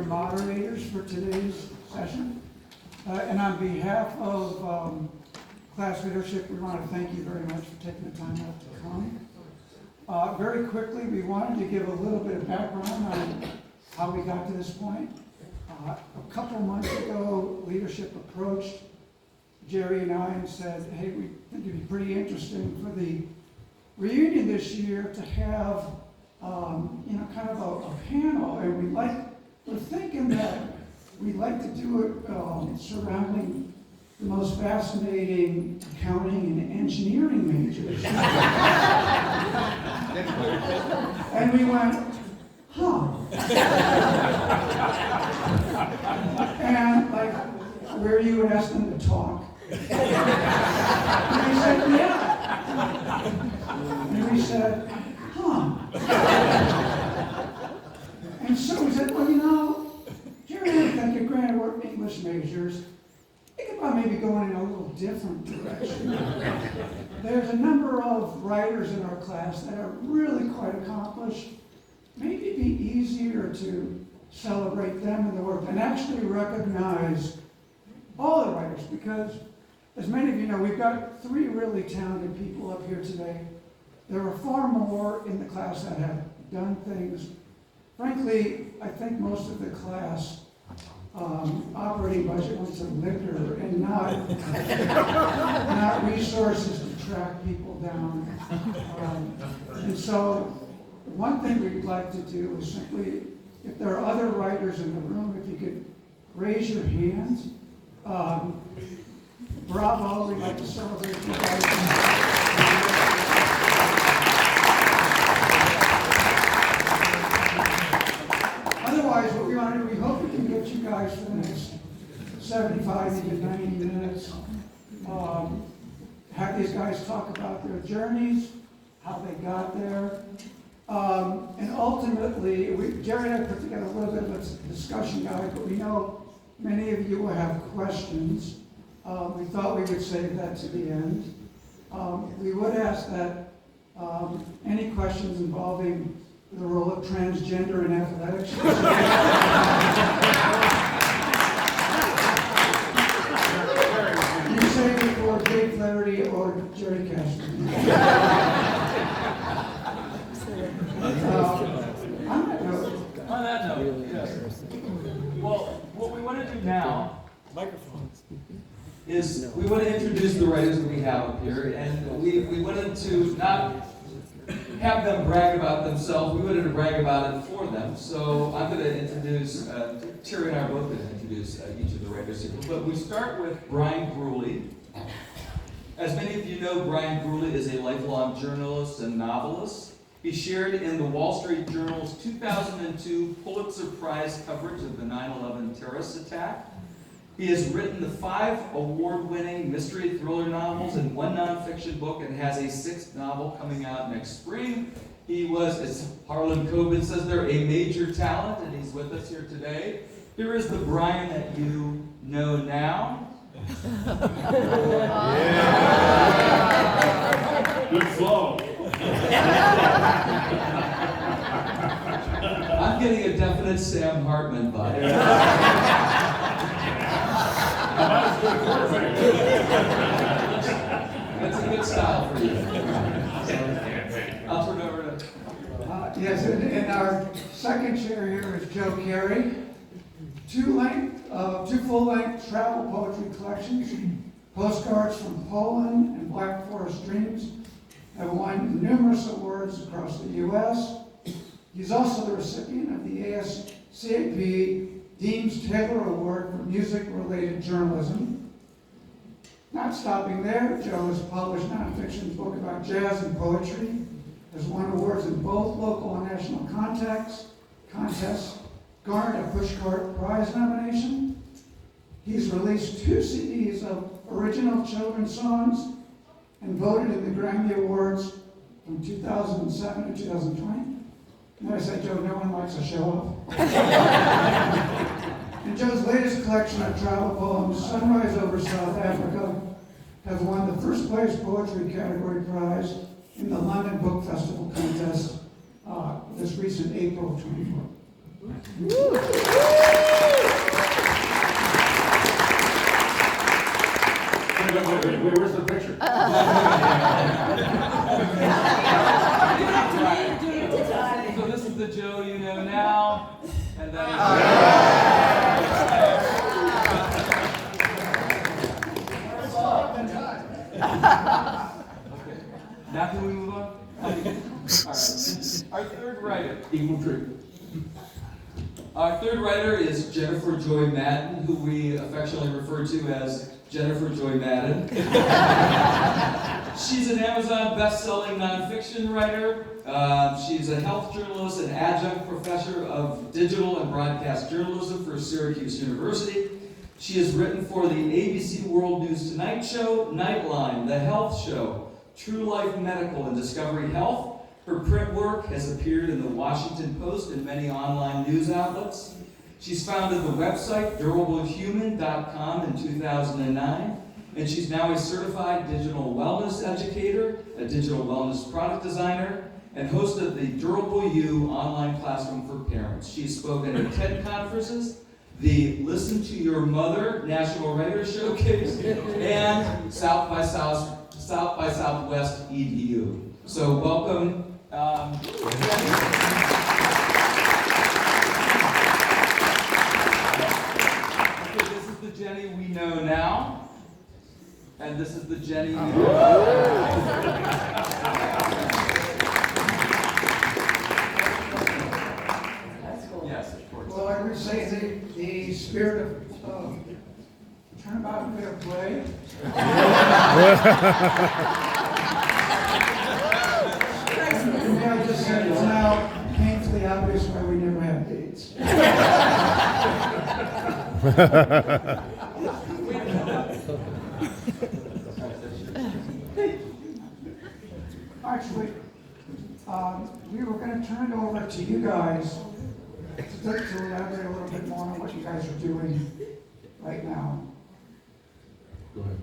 moderators for today's session. And on behalf of class leadership, we want to thank you very much for taking the time out to come. Very quickly, we wanted to give a little bit of background on how we got to this point. A couple of months ago, leadership approached Jerry and I and said, hey, we think it'd be pretty interesting for the reunion this year to have, kind of a panel, and we're thinking that we'd like to do it surrounding the most fascinating accounting and engineering majors. And we went, and where you would ask them to talk. And they said, yeah. And we said, And so we said, well, Jerry and I think you're granted we're English majors. We could probably maybe go in a little different direction. There's a number of writers in our class that are really quite accomplished. Maybe it'd be easier to celebrate them in the work and actually recognize all the writers, because as many of you know, we've got 3 really talented people up here today. There are far more in the class that have done things. Frankly, I think most of the class operating budget went to liquor and not resources to track people down. And so one thing we'd like to do is simply, if there are other writers in the room, if you could raise your hands. Bravo, we'd like to celebrate you guys. Otherwise, what we want to do, we hope we can get you guys for the next 75 to 90 minutes. Have these guys talk about their journeys, how they got there. And ultimately, Jerry and I put together a little bit of a discussion guide, but we know many of you will have questions. We thought we would save that to the end. We would ask that any questions involving the role of transgender in athletics. You save it for Jake Flaherty or Jerry Castro. On that note, yes. Well, what we want to do now is we want to introduce the writers that we have up here, and we wanted to not have them brag about themselves, we wanted to brag about it for them. So I'm going to introduce, Terry and I are both going to introduce each of the writers here. But we start with Bryan Gruly. As many of you know, Bryan Gruly is a lifelong journalist and novelist. He shared in the Wall Street Journal's 2002 Pulitzer Prize coverage of the 9/11 terrorist attack. He has written the 5 award-winning mystery thriller novels and 1 nonfiction book, and has a 6th novel coming out next spring. He was, as Harlan Coben says there, a major talent, and he's with us here today. Here is the Bryan that you know now. Good flow. I'm getting a definite Sam Hartman vibe. That's a good style for you. I'll turn over to... Yes, and our second chair here is Joe Carey. 2 full-length travel poetry collections, Postcards from Poland and Black Forest Dreams, have won numerous awards across the U.S. He's also the recipient of the ASCAP Deems Taylor Award for music-related journalism. Not stopping there, Joe has published a nonfiction book about jazz and poetry, has won awards in both local and national contests, garnered a Pushcart Prize nomination. He's released 2 CDs of original children's songs and voted in the Grammy Awards from 2007 to 2020. And I said, Joe, no one likes a show-off. And Joe's latest collection of travel poems, Sunrise Over South Africa, have won the first place poetry category prize in the London Book Festival contest this recent April of 24. now, and then okay. Now can we move on? All right. Our third writer. Equal treatment. Our third writer is Jenifer Joy Madden, who we affectionately refer to as Jenifer Joy Madden. She's an Amazon best-selling nonfiction writer. She's a health journalist and adjunct professor of digital and broadcast journalism for Syracuse University. She has written for the ABC World News Tonight Show, Nightline, The Health Show, True Life Medical, and Discovery Health. Her print work has appeared in the Washington Post and many online news outlets. She's founded the website durablehuman.com in 2009, and she's now a certified digital wellness educator, a digital wellness product designer, and host of the Durable You online classroom for parents. She's spoken at TED conferences, the Listen to Your Mother National Writer Showcase, and South by Southwest EDU. So welcome. This is the Jenny we know now, and this is the Jenny we know. That's cool. Yes, of course. Well, I would say the spirit of turnabout and fair play. I just said it's now painfully obvious why we never have dates. Actually, we were going to turn it over to you guys to elaborate a little bit more on what you guys are doing right now. Go ahead.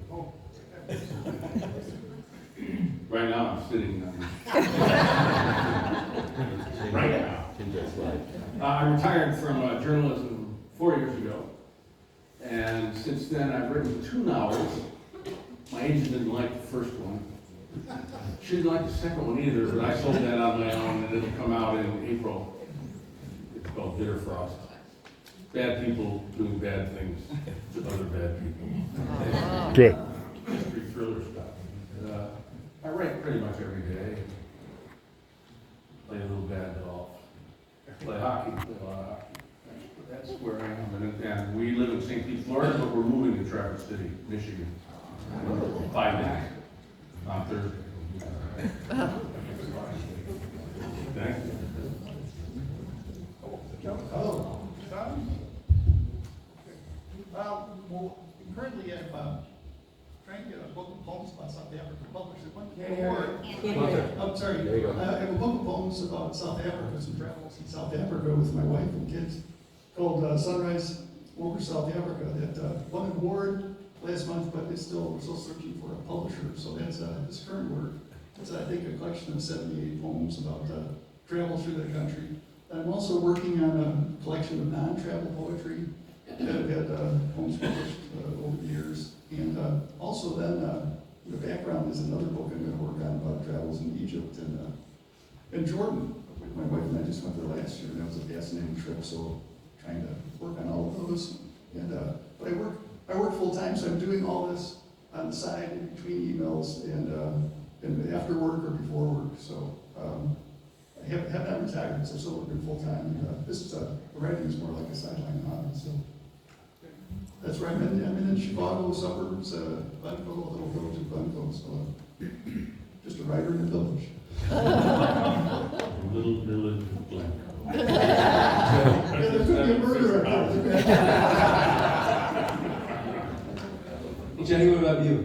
Right now, I'm sitting. Right now. I retired from journalism 4 years ago, and since then I've written 2 novels. My agent didn't like the first one. She didn't like the second one either, but I sold that on my own, and it'll come out in April. It's called Bitter Frost. Bad people doing bad things to other bad people. Good. Mystery thriller stuff. I write pretty much every day. Play a little bad golf. Play hockey. Play a lot of hockey. That's where I am. And we live in St. Pete, Florida, but we're moving to Traverse City, Michigan. 5 days. On Thursday. Thank you. Hello. Well, currently I'm trying to get a book of poems about South Africa published. It went before. I'm sorry. There you go. I have a book of poems about South Africa, some travels in South Africa with my wife and kids, called Sunrise Over South Africa, that won an award last month, but we're still searching for a publisher. So that's this current work. It's, I think, a collection of 78 poems about travel through the country. I'm also working on a collection of non-travel poetry that have had poems published over the years. And also then, the background is another book I'm going to work on about travels in Egypt and Jordan. My wife and I just went there last year, and that was a fascinating trip, so trying to work on all of those. And but I work full time, so I'm doing all this on the side in between emails and after work or before work. So I have not retired, so I'm still working full time. This is writing is more like a sideline hobby. So that's right. I'm in Chicago suburbs, Bunko, a little village of Bunko. So just a writer in the village. Little village of Blanco. There could be a murder up there. Jenny, what about you?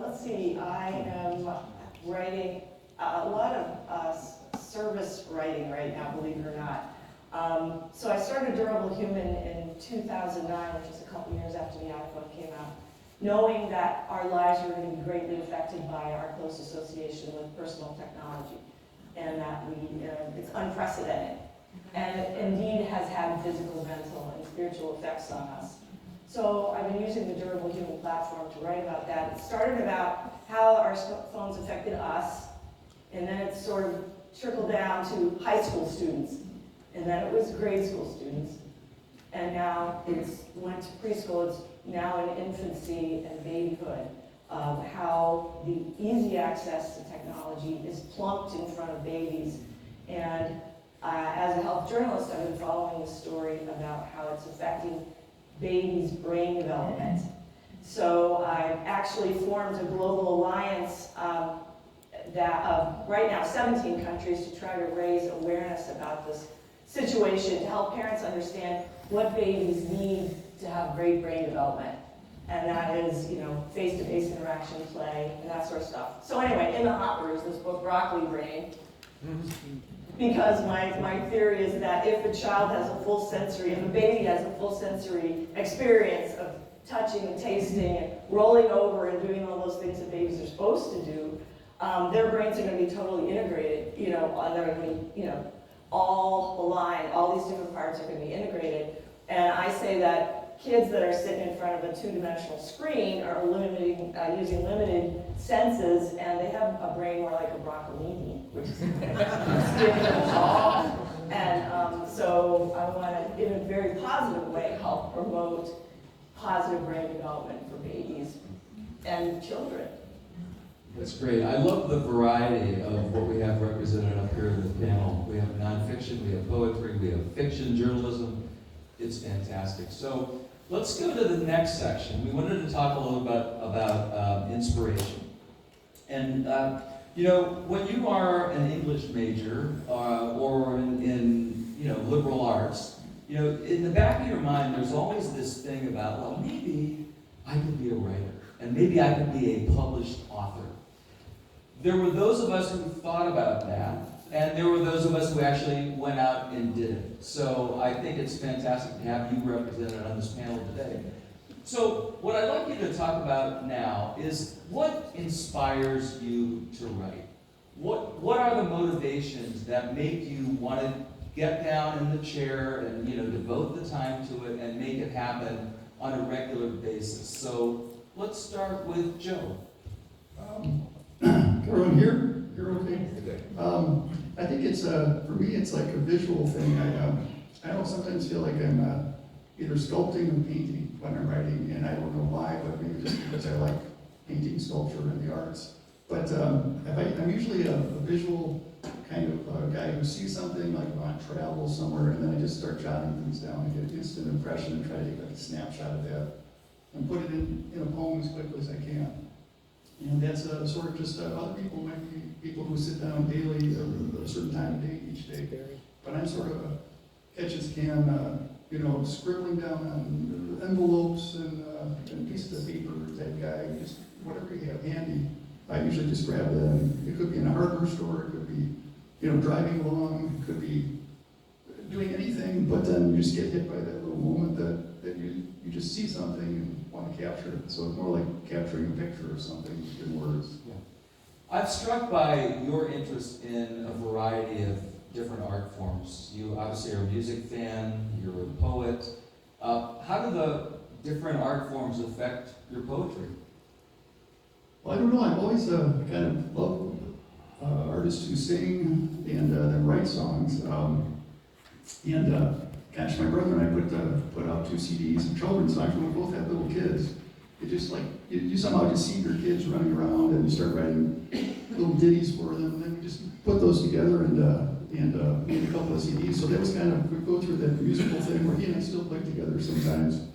Let's see, I am writing a lot of service writing right now, believe it or not. So I started Durable Human in 2009, which is a couple years after the iPhone came out, knowing that our lives were going to be greatly affected by our close association with personal technology, and that it's unprecedented. And it indeed has had physical, mental, and spiritual effects on us. So I've been using the Durable Human platform to write about that. It started about how our phones affected us, and then it sort of trickled down to high school students. and then it was grade school students, and now it's went to preschool. It's now in infancy and babyhood, of how the easy access to technology is plumped in front of babies. And as a health journalist, I've been following the story about how it's affecting babies' brain development. So I actually formed a global alliance that of right now 17 countries to try to raise awareness about this situation, to help parents understand what babies need to have great brain development. And that is, you know, face-to-face interaction, play, and that sort of stuff. So anyway, in the hopper is this book, Broccoli Brain, because my theory is that if a child has a full sensory, if a baby has a full sensory experience of touching and tasting and rolling over and doing all those things that babies are supposed to do, their brains are going to be totally integrated, you know, and they're going to be, you know, all aligned, all these different parts are going to be integrated. And I say that kids that are sitting in front of a two-dimensional screen are using limited senses, and they have a brain more like a broccolini, which is skinny and tall. And so I want to, in a very positive way, help promote positive brain development for babies and children. That's great. I love the variety of what we have represented up here in the panel. We have nonfiction, we have poetry, we have fiction, journalism. It's fantastic. So let's go to the next section. We wanted to talk a little bit about inspiration. And you know, when you are an English major or in you know, liberal arts, you know, in the back of your mind, there's always this thing about, well, maybe I could be a writer, and maybe I could be a published author. There were those of us who thought about that, and there were those of us who actually went out and did it. So I think it's fantastic to have you represented on this panel today. So what I'd like you to talk about now is what inspires you to write? What are the motivations that make you want to get down in the chair and, you know, devote the time to it and make it happen on a regular basis? So let's start with Joe. Everyone here? You're okay? I think it's, for me, it's like a visual thing. I don't sometimes feel like I'm either sculpting or painting when I'm writing, and I don't know why, but maybe just because I like painting, sculpture, and the arts. But I'm usually a visual kind of guy who sees something, like on travel somewhere, and then I just start jotting things down and get an instant impression and try to take a snapshot of that and put it in a poem as quickly as I can. And that's sort of just, other people might be people who sit down daily at a certain time of day each day. But I'm sort of a catch as can, you know, scribbling down on envelopes and pieces of paper type guy, just whatever you have handy. I usually just grab that. And it could be in a hardware store, it could be, you know, driving along, it could be doing anything, but then you just get hit by that little moment that you just see something and want to capture it. So it's more like capturing a picture of something in words. Yeah. I'm struck by your interest in a variety of different art forms. You obviously are a music fan, you're a poet. How do the different art forms affect your poetry? Well, I don't know. I've always kind of loved artists who sing and then write songs. Gosh, my brother and I put out 2 CDs of children's songs when we both had little kids. It just like, you somehow just see your kids running around and you start writing little ditties for them, and then we just put those together and made a couple of CDs. So that was kind of, we go through that musical thing where he and I still play together sometimes.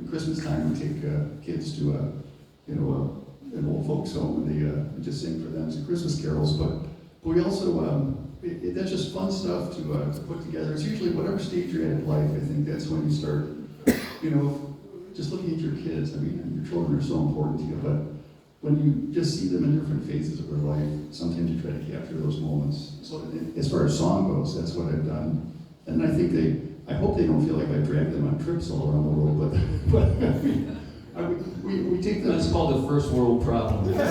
Christmas time, we take kids to an old folks home, and they just sing for them some Christmas carols. But we also, that's just fun stuff to put together. It's usually whatever stage you're at in life. I think that's when you start, you know, just looking at your kids. I mean, your children are so important to you, but when you just see them in different phases of their life, sometimes you try to capture those moments. So as far as song goes, that's what I've done. And I think I hope they don't feel like I drag them on trips all around the world, but we take them. That's called a first world problem. But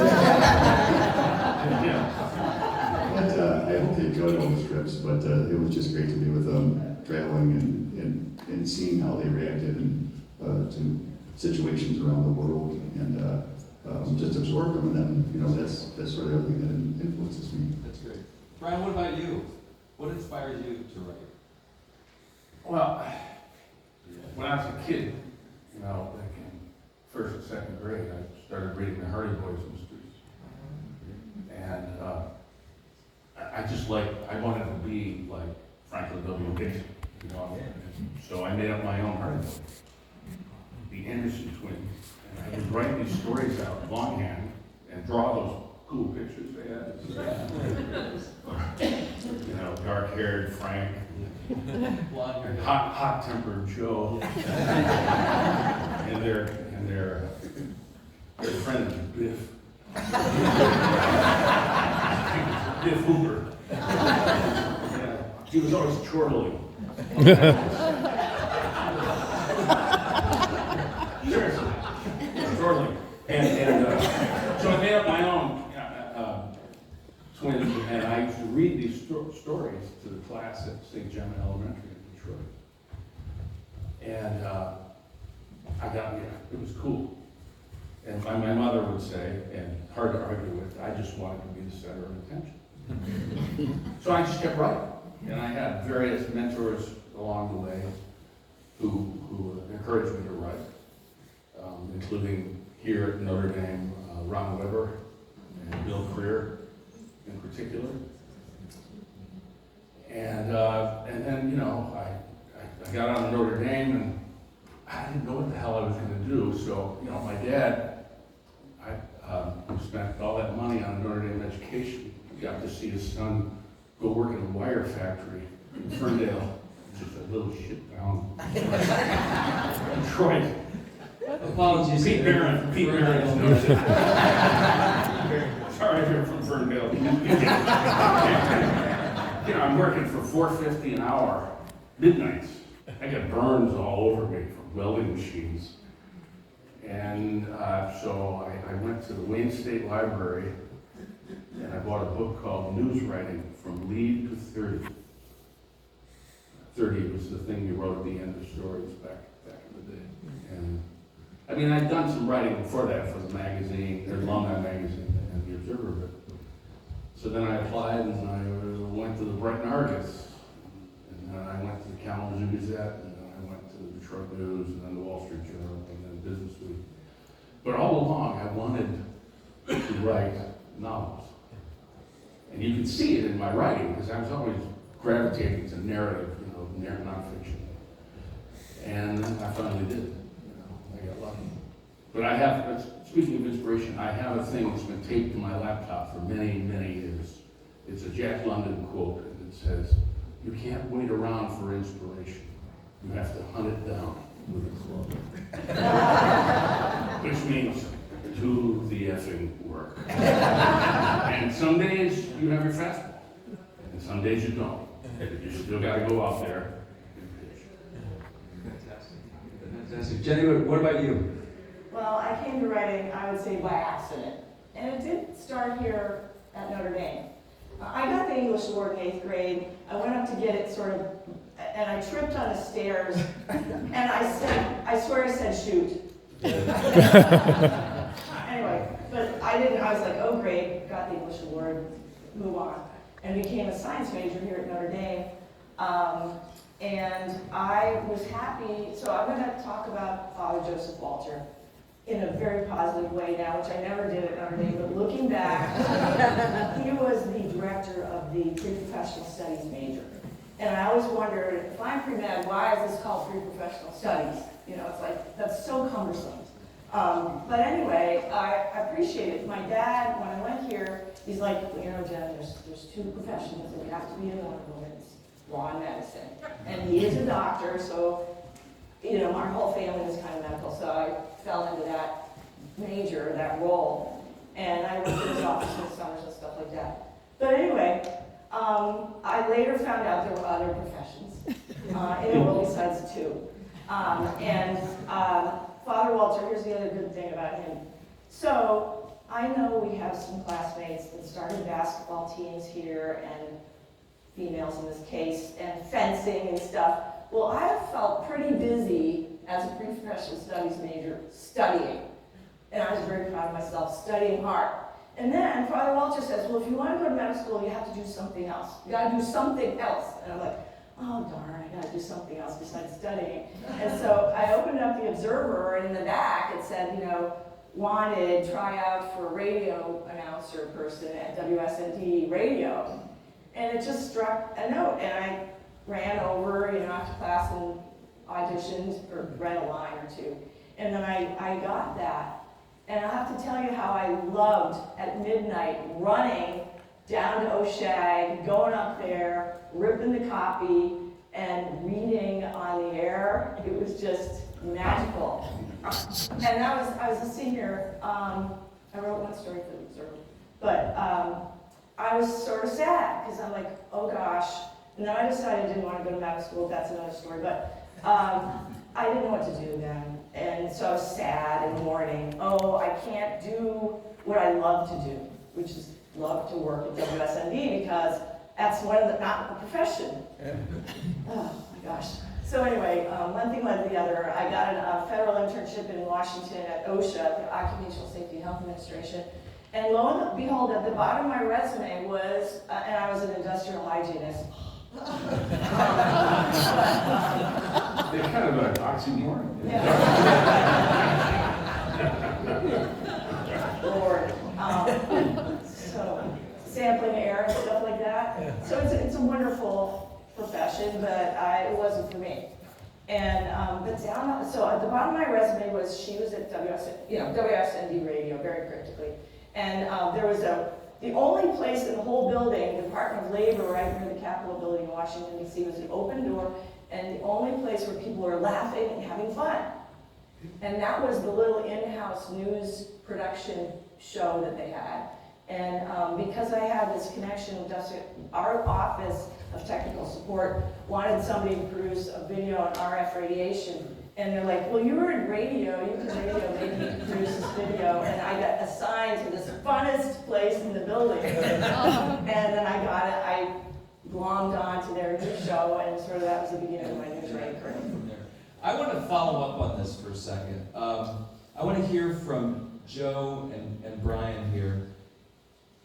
I hope they enjoyed all the trips, but it was just great to be with them, traveling and seeing how they reacted to situations around the world, and just absorb them, and then, you know, that's sort of everything that influences me. That's great. Bryan, what about you? What inspires you to write? Well, when I was a kid, you know, like in first and second grade, I started reading the Hardy Boys mysteries. And I wanted to be like Franklin W. Dixon, you know. So I made up my own Hardy Boys, the Anderson twins. And I would write these stories out longhand and draw those cool pictures they had. You know, dark-haired Frank, Blonde-haired. hot-tempered Joe, and their friend Biff. Biff Hooper. Yeah, he was always chortling. Seriously, chortling. And so I made up my own twins, and I used to read these stories to the class at St. John Elementary in Detroit. And it was cool. And my mother would say, and hard to argue with, I just wanted to be the center of attention. So I just kept writing. And I had various mentors along the way who encouraged me to write, including here at Notre Dame, Ron Weber and Bill Creer in particular. And then, you know, I got on Notre Dame and I didn't know what the hell I was going to do. So, you know, my dad, who spent all that money on Notre Dame education, got to see his son go work in a wire factory in Ferndale, which is a little shit town. Detroit. Apologies. Pete Barron knows it. Sorry if you're from Ferndale. You know, I'm working for $4.50 an hour, midnights. I got burns all over me from welding machines. And so I went to the Wayne State Library and I bought a book called News Writing from Lead to 30. 30 was the thing you wrote at the end of stories back in the day. And I mean, I'd done some writing before that for the magazine, the Alumni magazine and the Observer. But so then I applied and I went to the Brighton Argus, and then I went to the Kalamazoo Gazette, and then I went to the Detroit News, and then the Wall Street Journal, and then Business Week. But all along, I wanted to write novels. And you can see it in my writing, because I was always gravitating to narrative, you know, nonfiction. And then I finally did. You know, I got lucky. But I have, speaking of inspiration, I have a thing that's been taped to my laptop for many, many years. It's a Jack London quote, and it says, "You can't wait around for inspiration. You have to hunt it down with a club." Which means, do the effing work. And some days you have your fastball, and some days you don't. You still got to go out there and pitch. Fantastic. Fantastic. Jenny, what about you? Well, I came to writing, I would say, by accident. And it did start here at Notre Dame. I got the English award in 8th grade. I went up to get it and I tripped on the stairs, and I swear I said shoot. Anyway, but I didn't, I was like, oh great, got the English award, move on. And became a science major here at Notre Dame. And I was happy, so I'm gonna talk about Father Joseph Walter in a very positive way now, which I never did at Notre Dame, but looking back, he was the director of the pre-professional studies major. And I always wondered, if I'm pre-med, why is this called pre-professional studies? You know, it's like, that's so cumbersome. But anyway, I appreciate it. My dad, when I went here, he's like, you know, Jen, there's two professions that we have to be in one of them. It's law and medicine. And he is a doctor, so, you know, our whole family was kind of medical, so I fell into that major, that role. And I worked in his office in the summers and stuff like that. But anyway, I later found out there were other professions in the world besides two. Father Walter, here's the other good thing about him. So I know we have some classmates that started basketball teams here, and females in this case, and fencing and stuff. Well, I have felt pretty busy as a pre-professional studies major studying. And I was very proud of myself, studying hard. And then Father Walter says, well, if you want to go to medical school, you have to do something else. You got to do something else. And I'm like, oh darn, I gotta do something else besides studying. And so I opened up the Observer, and in the back it said, you know, wanted tryout for a radio announcer person at WSND radio. And it just struck a note, and I ran over, you know, after class and auditioned, or read a line or two. And then I got that. And I have to tell you how I loved at midnight running down to Oshag, going up there, ripping the copy, and reading on the air. It was just magical. And I was a senior. I wrote one story for the Observer, but I was sort of sad because I'm like, oh gosh. And then I decided I didn't want to go to medical school. That's another story. But I didn't know what to do then. And so I was sad and mourning. Oh, I can't do what I love to do, which is love to work at WSND, because that's one of the, not a profession. Oh my gosh. So anyway, one thing led to the other. I got a federal internship in Washington at OSHA, the Occupational Safety and Health Administration. And lo and behold, at the bottom of my resume was, and I was an industrial hygienist. They're kind of an oxymoron. Yeah. Lord. So sampling air and stuff like that. So it's a wonderful profession, but it wasn't for me. And but so at the bottom of my resume was she was at WSND radio, very cryptically. And there was the only place in the whole building, the Department of Labor, right near the Capitol building in Washington, D.C., was an open door, and the only place where people were laughing and having fun. And that was the little in-house news production show that they had. And because I had this connection with our Office of Technical Support wanted somebody to produce a video on RF radiation. And they're like, well, you were in radio, maybe you can produce this video. And I got assigned to this funnest place in the building. And then I got it, I glommed on to their news show, and sort of that was the beginning of my news writing career. I want to follow up on this for a second. I want to hear from Joe and Bryan here.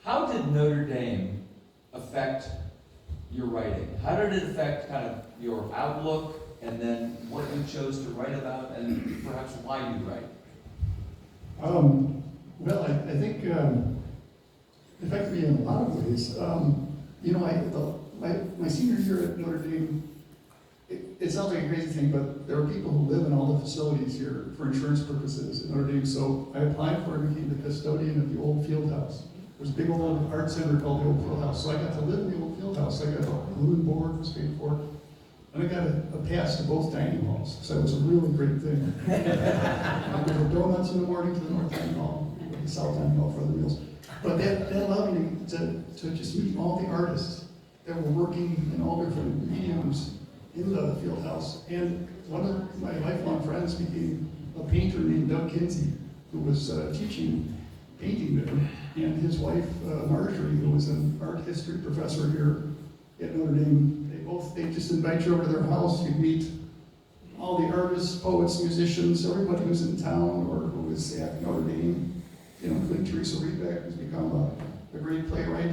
How did Notre Dame affect your writing? How did it affect kind of your outlook, and then what you chose to write about, and perhaps why you write? Well, I think it affected me in a lot of ways. You know, my senior year at Notre Dame, it sounds like a crazy thing, but there are people who live in all the facilities here for insurance purposes at Notre Dame. So I applied for and became the custodian of the old field house. There's a big old art center called the old field house. So I got to live in the old field house. I got a room and board, was paid for. And I got a pass to both dining halls. So it was a really great thing. There were donuts in the morning to the north dining hall, the south dining hall for the meals. But that allowed me to just meet all the artists that were working in all different mediums in the field house. And one of my lifelong friends became a painter named Doug Kinsey, who was teaching painting there, and his wife, Marjorie, who was an art history professor here at Notre Dame. They just invite you over to their house. You meet all the artists, poets, musicians, everybody who's in town or who is at Notre Dame. You know, including Teresa Rebeck, who's become a great playwright.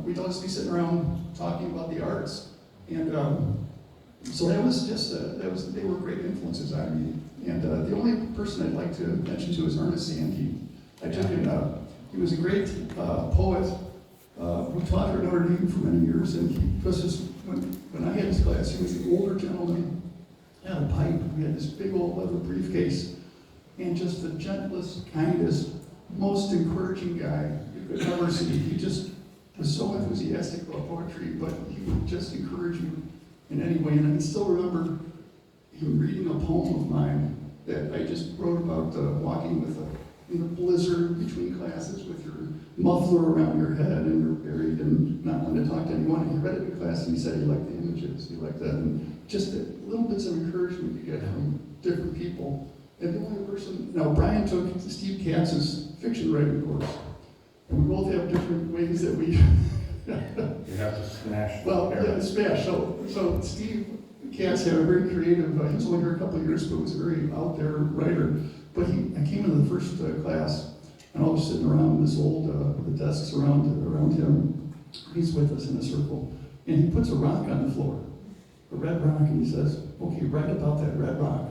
We'd always be sitting around talking about the arts. And so that was just, they were great influences on me. And the only person I'd like to mention to is Ernest Sandke. I took him, he was a great poet who taught at Notre Dame for many years. And he was just, when I had his class, he was an older gentleman, had a pipe, he had this big old leather briefcase, and just the gentlest, kindest, most encouraging guy you could ever see. He just was so enthusiastic about poetry, but he would just encourage you in any way. And I can still remember him reading a poem of mine that I just wrote about walking with in a blizzard between classes with your muffler around your head and you're buried and not wanting to talk to anyone. And he read it in class and he said he liked the images, he liked that. And just the little bits of encouragement you get from different people. And the only person, now Bryan took Steve Katz's fiction writing course. And we both have different ways that we... You have to smash. Well, yeah, smash. So Steve Katz had a very creative, he was only here a couple of years, but was a very out there writer. But I came into the first class, and I was sitting around this old, the desks around him. He's with us in a circle, and he puts a rock on the floor. a red rock, and he says, okay, write about that red rock.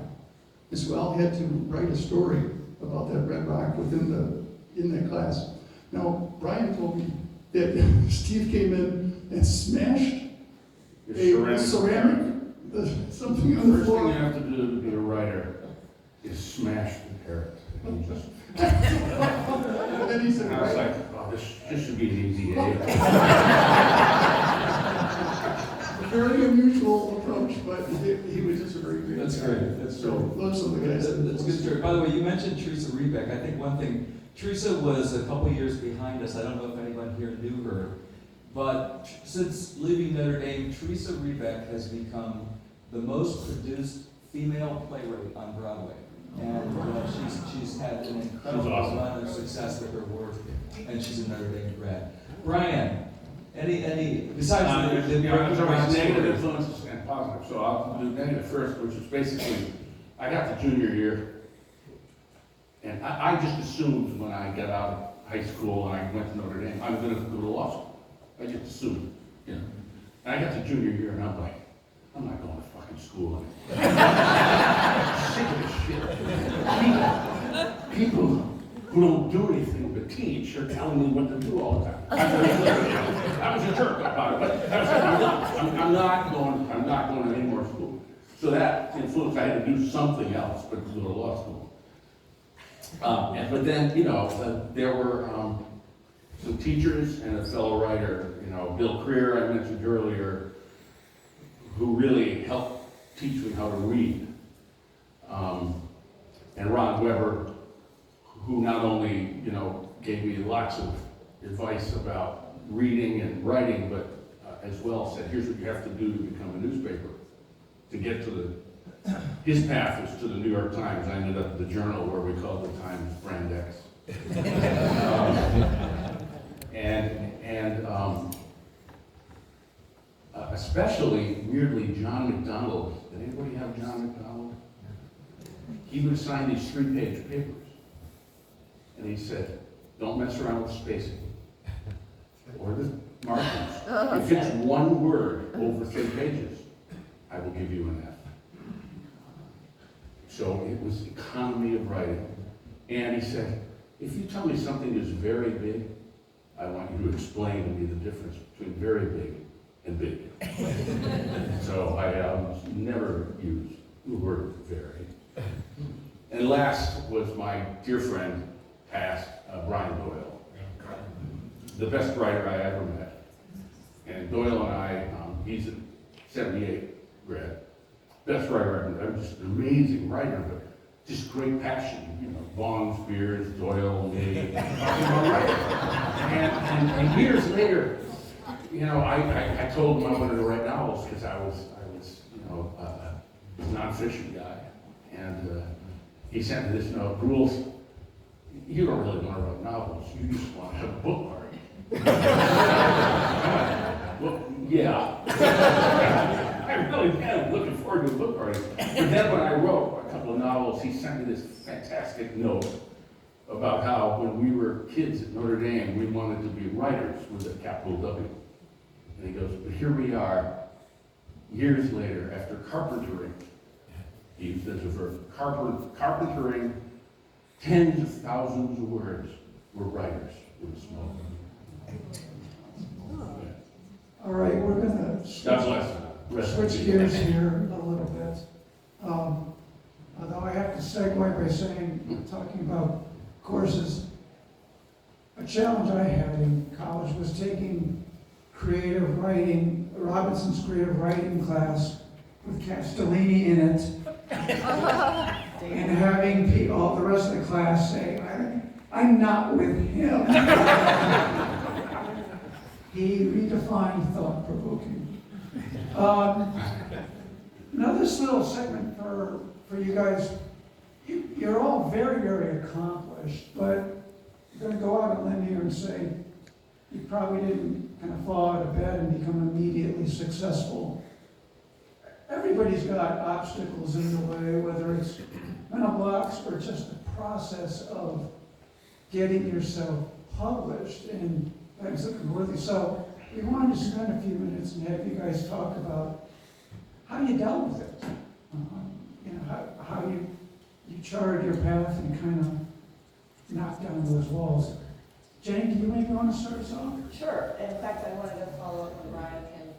And so Al had to write a story about that red rock in that class. Now, Bryan told me that Steve came in and smashed a ceramic something on the First thing floor. you have to do to be a writer is smash the parrot. And he just, And then he said, I was right. like, oh, this should be an easy day. A very unusual approach, but he was just a very great That's guy. great, that's So great. those are the guys. That's a good story. By the way, you mentioned Teresa Rebeck. I think one thing, Teresa was a couple years behind us. I don't know if anyone here knew her. But since leaving Notre Dame, Teresa Rebeck has become the most produced female playwright on Broadway. And she's had an incredible awesome. run of success with her work, and she's a Notre Dame grad. Bryan, any besides the There's always Brown negative story? influences and positive. So I'll do negative first, which is basically, I got to junior year, and I just assumed when I got out of high school and I went to Notre Dame, I was going to go to law school. I just assumed, you know. And I got to junior year, and I'm like, I'm not going to fucking school. Sick of this shit. People who don't do anything but teach are telling me what to do all the time. I was a jerk about it, but I'm not going to any more school. So that influenced, I had to do something else but to go to law school. But then, you know, there were some teachers and a fellow writer, you know, Bill Creer, I mentioned earlier, who really helped teach me how to read. And Ron Weber, who not only, you know, gave me lots of advice about reading and writing, but as well said, here's what you have to do to become a newspaper. To get to his path was to the New York Times. I ended up at the Journal, where we called the Times Brand X. Especially, weirdly, John McDonald. Did anybody have John McDonald? He would assign these 3-page papers. And he said, don't mess around with spacing or the margins. If it's one word over 3 pages, I will give you an F. So it was economy of writing. And he said, if you tell me something is very big, I want you to explain to me the difference between very big and big. So I never used the word very. And last was my dear friend, past, Brian Doyle. The best writer I ever met. And Doyle and I, he's a 78 grad. Best writer I ever met. I'm just an amazing writer, but just great passion. You know, Bonds, Beers, Doyle, me, talking about writing. And years later, you know, I told him I wanted to write novels because I was, you know, a nonfiction guy. And he sent me this note, Gruly, you don't really want to write novels, you just want to have a book party. Well, yeah. I really am looking forward to a book party. But then when I wrote a couple of novels, he sent me this fantastic note about how when we were kids at Notre Dame, we wanted to be writers with a capital W. And he goes, but here we are, years later, after carpentering, he used as a verb, carpentering tens of thousands of words, we're writers with a small W. All right, we're gonna God bless. switch gears here a little bit. Although I have to segue by saying, talking about courses, a challenge I had in college was taking creative writing, Robinson's creative writing class with Castellini in it, and having all the rest of the class say, I'm not with him. He redefined thought-provoking. Now this little segment for you guys, you're all very, very accomplished, but I'm going to go out on a limb here and say you probably didn't kind of fall out of bed and become immediately successful. Everybody's got obstacles in the way, whether it's mental blocks or just the process of getting yourself published and something worthy. So we wanted to spend a few minutes and have you guys talk about how you dealt with it. You know, how you charted your path and kind of knocked down those walls. Jenny, do you maybe want to start us off? Sure. In fact, I wanted to follow up on Bryan and,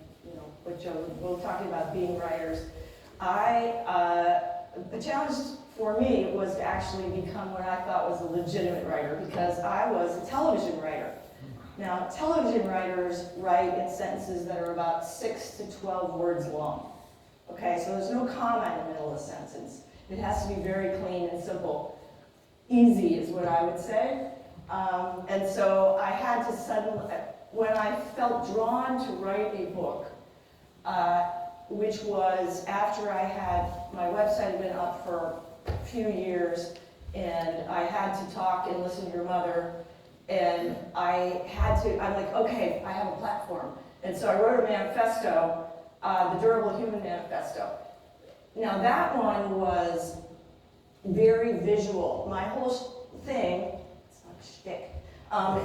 what Joe was both talking about being writers. The challenge for me was to actually become what I thought was a legitimate writer, because I was a television writer. Now, television writers write in sentences that are about 6 to 12 words long. Okay, so there's no comma in the middle of the sentence. It has to be very clean and simple. Easy is what I would say. And so I had to suddenly, when I felt drawn to write a book, which was after I had, my website had been up for a few years, and I had to talk and listen to your mother, and I'm like, okay, I have a platform. And so I wrote a manifesto, the Durable Human Manifesto. Now that one was very visual. My whole thing, it's not a shtick,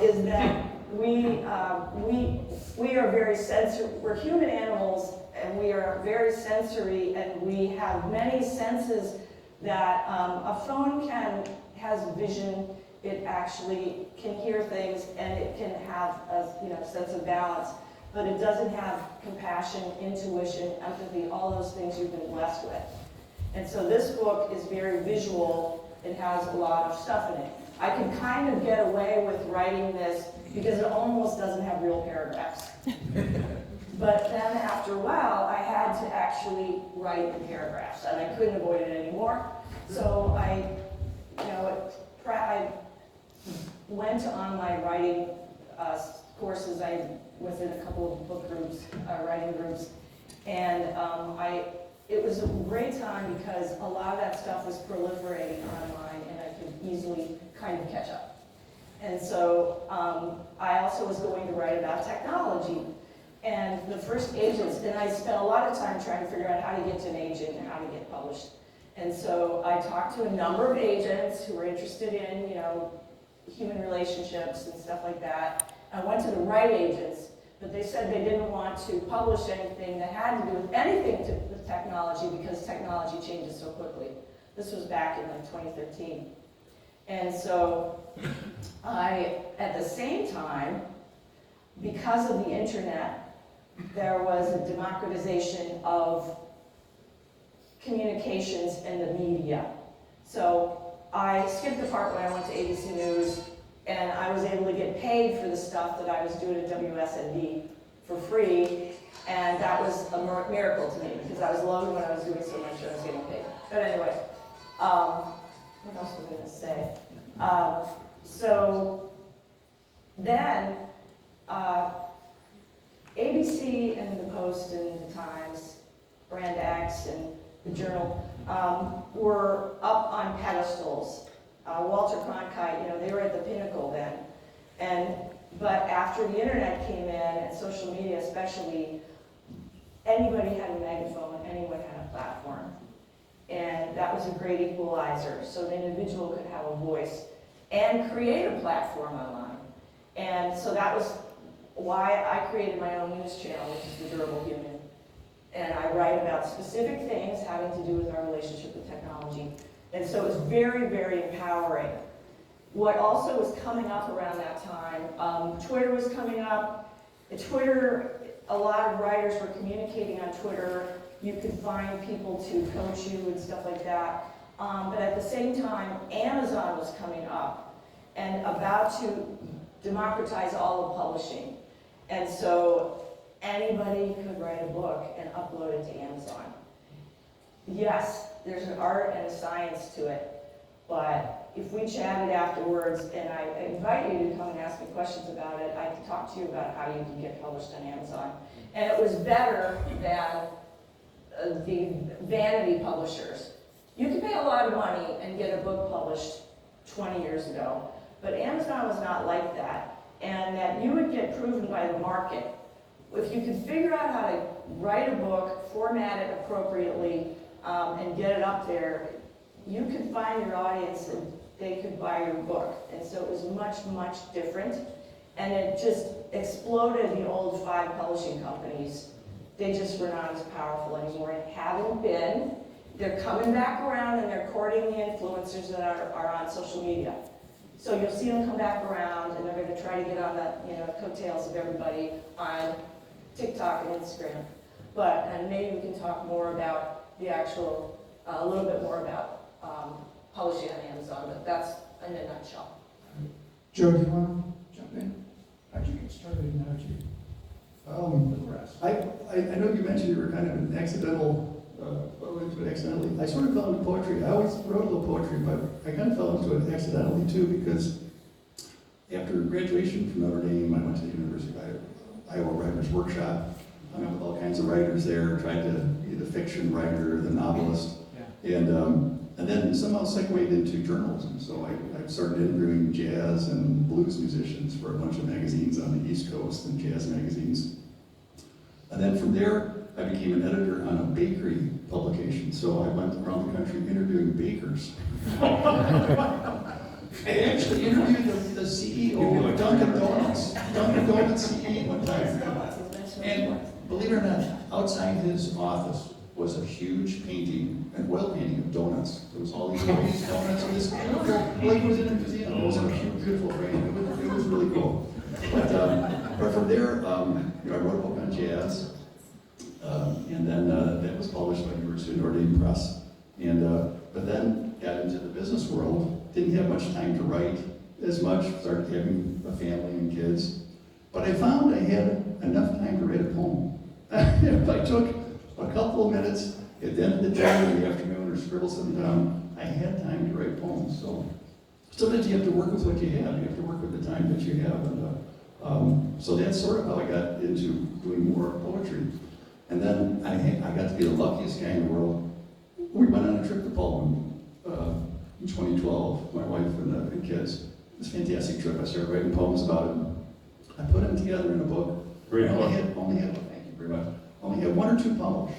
is that we are very sensory, we're human animals, and we are very sensory, and we have many senses that a phone has vision, it actually can hear things, and it can have a sense of balance, but it doesn't have compassion, intuition, empathy, all those things you've been blessed with. And so this book is very visual. It has a lot of stuff in it. I can kind of get away with writing this because it almost doesn't have real paragraphs. But then after a while, I had to actually write the paragraphs, and I couldn't avoid it anymore. So I went on my writing courses. I was in a couple of book groups, writing groups, and it was a great time because a lot of that stuff was proliferating online, and I could easily kind of catch up. And so I also was going to write about technology. And the first agents, and I spent a lot of time trying to figure out how to get to an agent and how to get published. And so I talked to a number of agents who were interested in, human relationships and stuff like that. I went to the right agents, but they said they didn't want to publish anything that had to do with anything with technology because technology changes so quickly. This was back in 2013. And so at the same time, because of the internet, there was a democratization of communications and the media. So I skipped the part when I went to ABC News, and I was able to get paid for the stuff that I was doing at WSND for free, and that was a miracle to me, because I was loving what I was doing so much that I was getting paid. But anyway, what else was I going to say? So then, ABC and the Post and the Times, Brand X and the Journal were up on pedestals. Walter Cronkite, they were at the pinnacle then. But after the internet came in, and social media especially, anybody had a megaphone, anyone had a platform. And that was a great equalizer, so the individual could have a voice and create a platform online. And so that was why I created my own news channel, which is The Durable Human. And I write about specific things having to do with our relationship with technology. And so it was very, very empowering. What also was coming up around that time, Twitter was coming up. Twitter, a lot of writers were communicating on Twitter. You could find people to coach you and stuff like that. But at the same time, Amazon was coming up and about to democratize all of publishing. And so anybody could write a book and upload it to Amazon. Yes, there's an art and a science to it, but if we chatted afterwards, and I invite you to come and ask me questions about it, I can talk to you about how you can get published on Amazon. And it was better than the vanity publishers. You could pay a lot of money and get a book published 20 years ago, but Amazon was not like that, and that you would get proven by the market. If you could figure out how to write a book, format it appropriately, and get it up there, you could find your audience and they could buy your book. And so it was much, much different. And it just exploded the old 5 publishing companies. They just were not as powerful anymore and haven't been. They're coming back around and they're courting the influencers that are on social media. So you'll see them come back around and they're going to try to get on the coattails of everybody on TikTok and Instagram. And maybe we can talk more about the actual, a little bit more about publishing on Amazon, but that's in a nutshell. Joe, do you want to jump in? How'd you get started and how'd you progress? I know you mentioned you were kind of an accidental, accidentally. I sort of fell into poetry. I always wrote a little poetry, but I kind of fell into it accidentally too, because after graduation from Notre Dame, I went to the University of Iowa Writers Workshop, hung out with all kinds of writers there, tried to be the fiction writer, the novelist, and then somehow segued into journalism. So I started interviewing jazz and blues musicians for a bunch of magazines on the East Coast and jazz magazines. And then from there, I became an editor on a bakery publication. So I went around the country interviewing bakers. I actually interviewed the CEO of Dunkin' Donuts. Dunkin' Donuts CEO one time. And believe it or not, outside his office was a huge painting, an oil painting of donuts. There was all these donuts in this, like it was in a museum. It was a huge, beautiful frame. It was really cool. But from there, I wrote a book on jazz, and then that was published by the University of Notre Dame Press. But then got into the business world. Didn't have much time to write as much. Started having a family and kids. But I found I had enough time to write a poem. If I took a couple of minutes at the end of the day in the afternoon or scribble something down, I had time to write poems. So sometimes you have to work with what you have. You have to work with the time that you have. So that's sort of how I got into doing more poetry. And then I got to be the luckiest guy in the world. We went on a trip to Poland in 2012, my wife and kids. It was a fantastic trip. I started writing poems about it. I put them together in a book. Great book. Only had, thank you very much. Only had one or two published.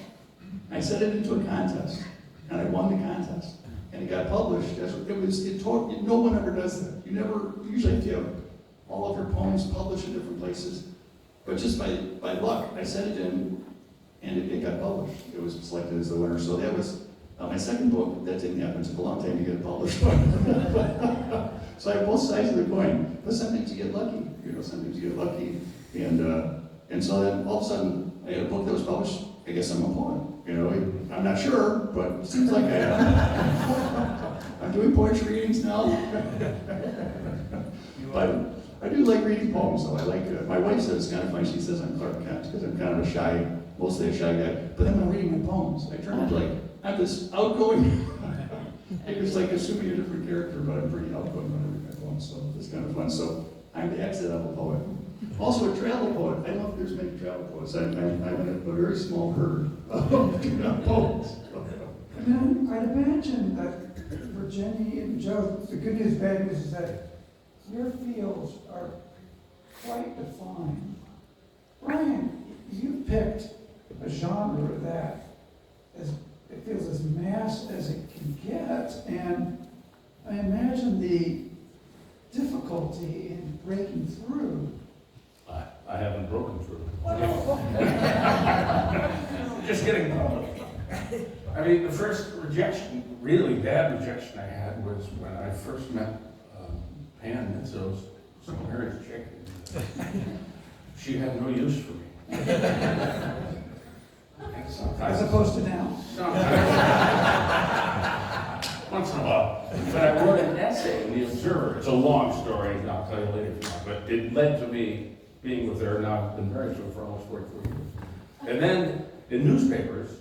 I set it into a contest, and I won the contest. And it got published. No one ever does that. Usually have to have all of your poems published in different places. But just by luck, I sent it in, and it got published. It was selected as the winner. So that was my second book. That didn't happen. It took a long time to get it published. So I have both sides of the coin. But sometimes you get lucky. Sometimes you get lucky. And so then all of a sudden, I had a book that was published. I guess I'm a poet. I'm not sure, but it seems like I am. I'm doing poetry readings now. But I do like reading poems, though. I like. My wife says it's kind of funny. She says I'm Clark Kent because I'm kind of mostly a shy guy. But then when I'm reading my poems, I turn into I'm this outgoing. It's like assuming a different character, but I'm pretty outgoing when I read my poems. So it's kind of fun. So I'm the accidental poet. Also a travel poet. I don't know if there's many travel poets. I'm in a very small herd of poets. And then I'd imagine that for Jenny and Joe, the good news, bad news is that your fields are quite defined. Bryan, you picked a genre that it feels as mass as it can get, and I imagine the difficulty in breaking through. I haven't broken through. Just kidding. I mean, the first rejection, really bad rejection I had was when I first met Pam Nitzo's married chick. She had no use for me. As opposed to now. Once in a while. But I wrote an essay in The Observer. It's a long story, and I'll tell you later if you want. But it led to me being with her. Now I've been married to her for almost 44 years. And then in newspapers,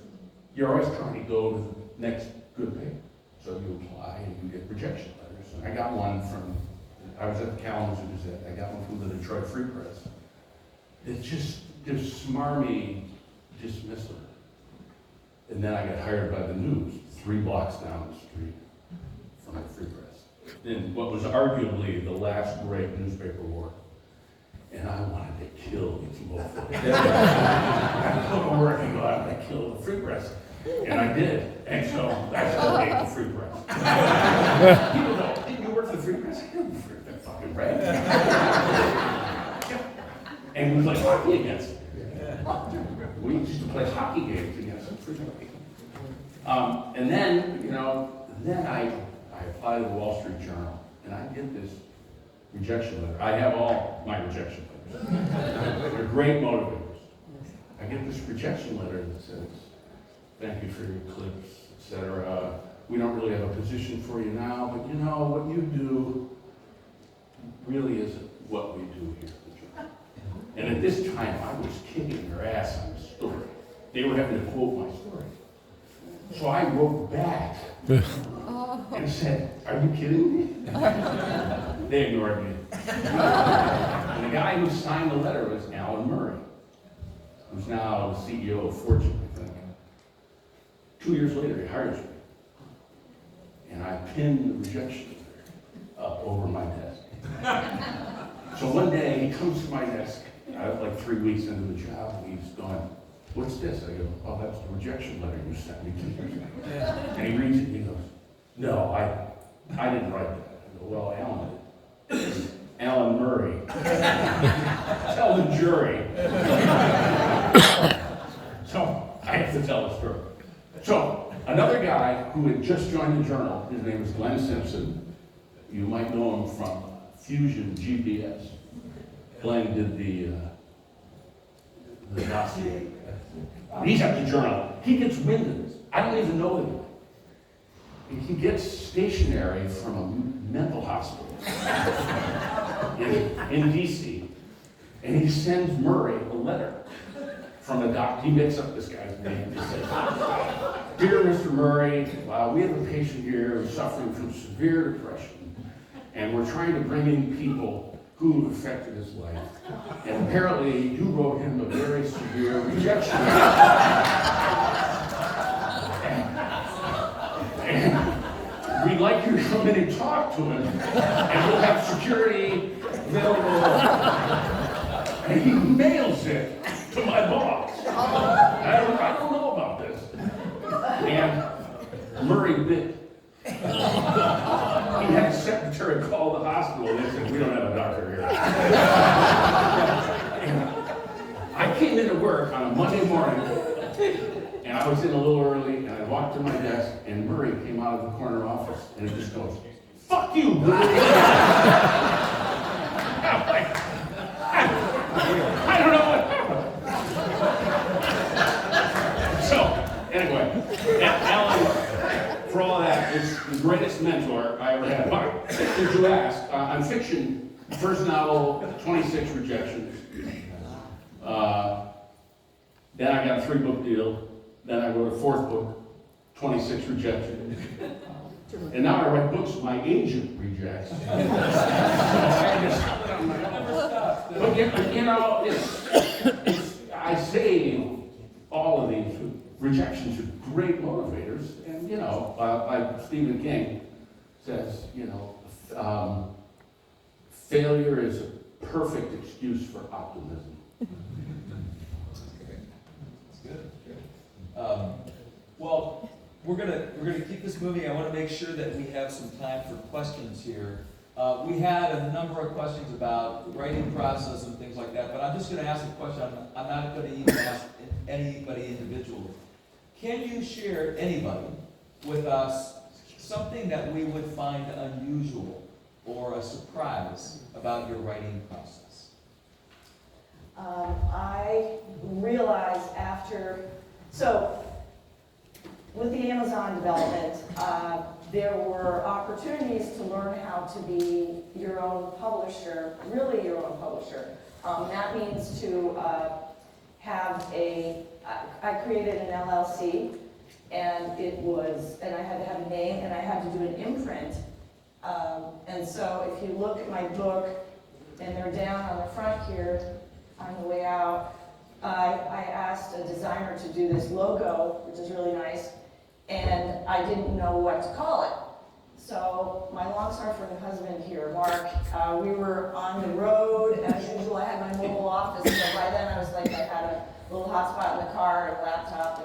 you're always trying to go to the next good paper. So you apply and you get rejection letters. And I got one from, I was at the Kalamazoo Gazette. I got one from the Detroit Free Press. It just smarmy dismissal. And then I got hired by the News, 3 blocks down the street from the Free Press, in what was arguably the last great newspaper war. And I wanted to kill these mofos. I go to work and go out and I kill the Free Press. And I did. And so I still hate the Free Press. People go, didn't you work for the Free Press? I didn't work for that fucking brand. And we was like, hockey against it. We we used to play hockey games against them for free. And then, then I apply to the Wall Street Journal, and I get this rejection letter. I have all my rejection letters. They're great motivators. I get this rejection letter that says, thank you for your clips, etc. We don't really have a position for you now, but what you do really isn't what we do here at the Journal. And at this time, I was kicking their ass on the story. They were having to quote my story. So I wrote back and said, are you kidding me? They ignored me. And the guy who signed the letter was Alan Murray, who's now the CEO of Fortune, I think. 2 years later, he hires me. And I pinned the rejection letter up over my desk. So one day, he comes to my desk. I was like 3 weeks into the job, and he's going, what's this? I go, oh, that's the rejection letter you sent me 2 years ago. And he reads it, and he goes, no, I didn't write that. I go, well, Alan did. Alan Murray. Tell the jury. So I have to tell the story. So another guy who had just joined the Journal, his name is Glenn Simpson. You might know him from Fusion GPS. Glenn did the dossier. He's at the Journal. He gets wind of this. I don't even know him. He gets stationery from a mental hospital in D.C. And he sends Murray a letter from a doctor. He makes up this guy's name. He says, dear Mr. Murray, we have a patient here who's suffering from severe depression, and we're trying to bring in people who have affected his life. And apparently, you wrote him a very severe rejection. And we'd like you to come in and talk to him, and we'll have security available. And he mails it to my boss. I don't know about this. And Murray bit. He had a secretary call the hospital, and they said, we don't have a doctor here. And I came into work on a Monday morning, and I was in a little early, and I walked to my desk, and Murray came out of the corner office, and he just goes, fuck you, Murray! I'm like, I don't know what happened. So, anyway, Alan, for all that, is the greatest mentor I ever had. But, did you ask, on fiction, first novel, 26 rejections. Then I got a 3-book deal. Then I wrote a 4th book, 26 rejections. And now I write books my agent rejects. But I say all of these rejections are great motivators. And like Stephen King says, failure is a perfect excuse for optimism. Well, we're gonna keep this moving. I want to make sure that we have some time for questions here. We had a number of questions about the writing process and things like that, but I'm just going to ask a question. I'm not going to even ask anybody individually. Can you share, anybody, with us something that we would find unusual or a surprise about your writing process? I realized with the Amazon development, there were opportunities to learn how to be your own publisher, really your own publisher. That means to I created an LLC, and I had to have a name, and I had to do an imprint. And so if you look at my book, and they're down on the front here, on the way out, I asked a designer to do this logo, which is really nice, and I didn't know what to call it. So my long-suffering husband here, Mark, we were on the road, as usual. I had my mobile office, so by then I was like, I had a little hotspot in the car and a laptop.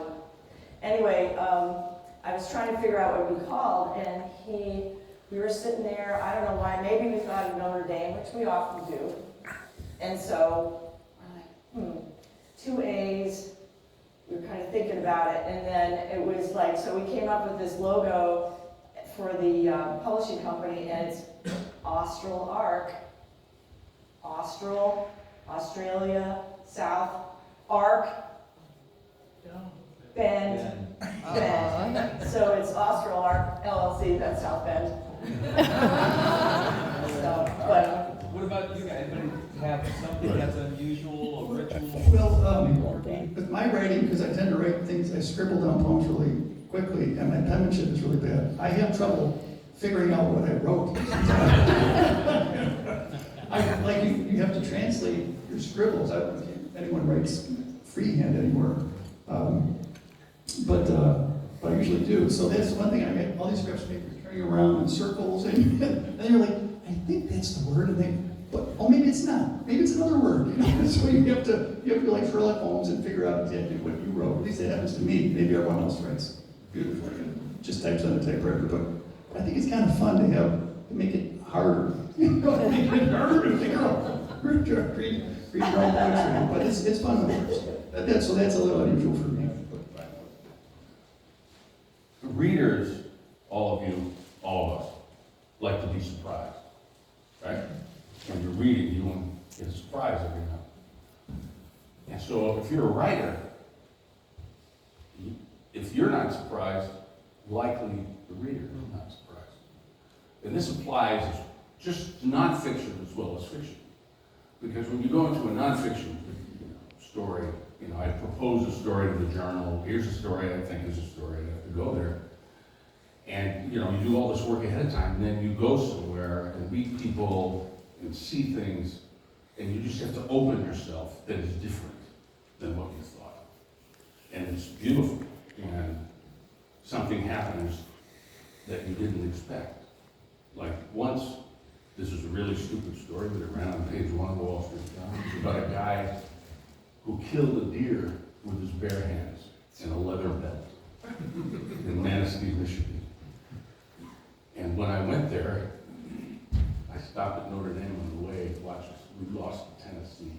And anyway, I was trying to figure out what it would be called, and we were sitting there, I don't know why, maybe we thought of Notre Dame, which we often do. And so, I'm like, 2 A's, we were kind of thinking about it, and then it was like, so we came up with this logo for the publishing company, and it's Austral Arc. Austral, Australia, South, Arc, Bend, Bend. So it's Austral Arc LLC, that's South Bend. So, but What about you guys? Anybody have something that's unusual or ritual? Well, with my writing, because I tend to write things, I scribble down poems really quickly, and my penmanship is really bad. I have trouble figuring out what I wrote. You have to translate your scribbles. I don't think anyone writes freehand anymore. But I usually do. So that's one thing. I get all these scraps of paper carrying around in circles, and then you're like, I think that's the word, and then, but oh, maybe it's not. Maybe it's another word. You know? So you have to like fill out poems and figure out exactly what you wrote. At least that happens to me. Maybe everyone else writes beautifully and just types on a typewriter. But I think it's kind of fun to make it harder. Make it harder to figure out. Read your own poetry, but it's fun with words. So that's a little unusual for me. Readers, all of us, like to be surprised, right? When you're reading, you want to get a surprise every now. And so if you're a writer, if you're not surprised, likely the reader is not surprised. And this applies just to nonfiction as well as fiction. Because when you go into a nonfiction story, I propose a story to the journal, here's a story I think is a story, I have to go there. And you do all this work ahead of time, and then you go somewhere and meet people and see things, and you just have to open yourself that is different than what you thought. And it's beautiful, and something happens that you didn't expect. Like once, this is a really stupid story, but it ran on page 1 of the Wall Street Journal. It's about a guy who killed a deer with his bare hands in a leather belt in Manistee, Michigan. And when I went there, I stopped at Notre Dame on the way to watch us. We lost to Tennessee.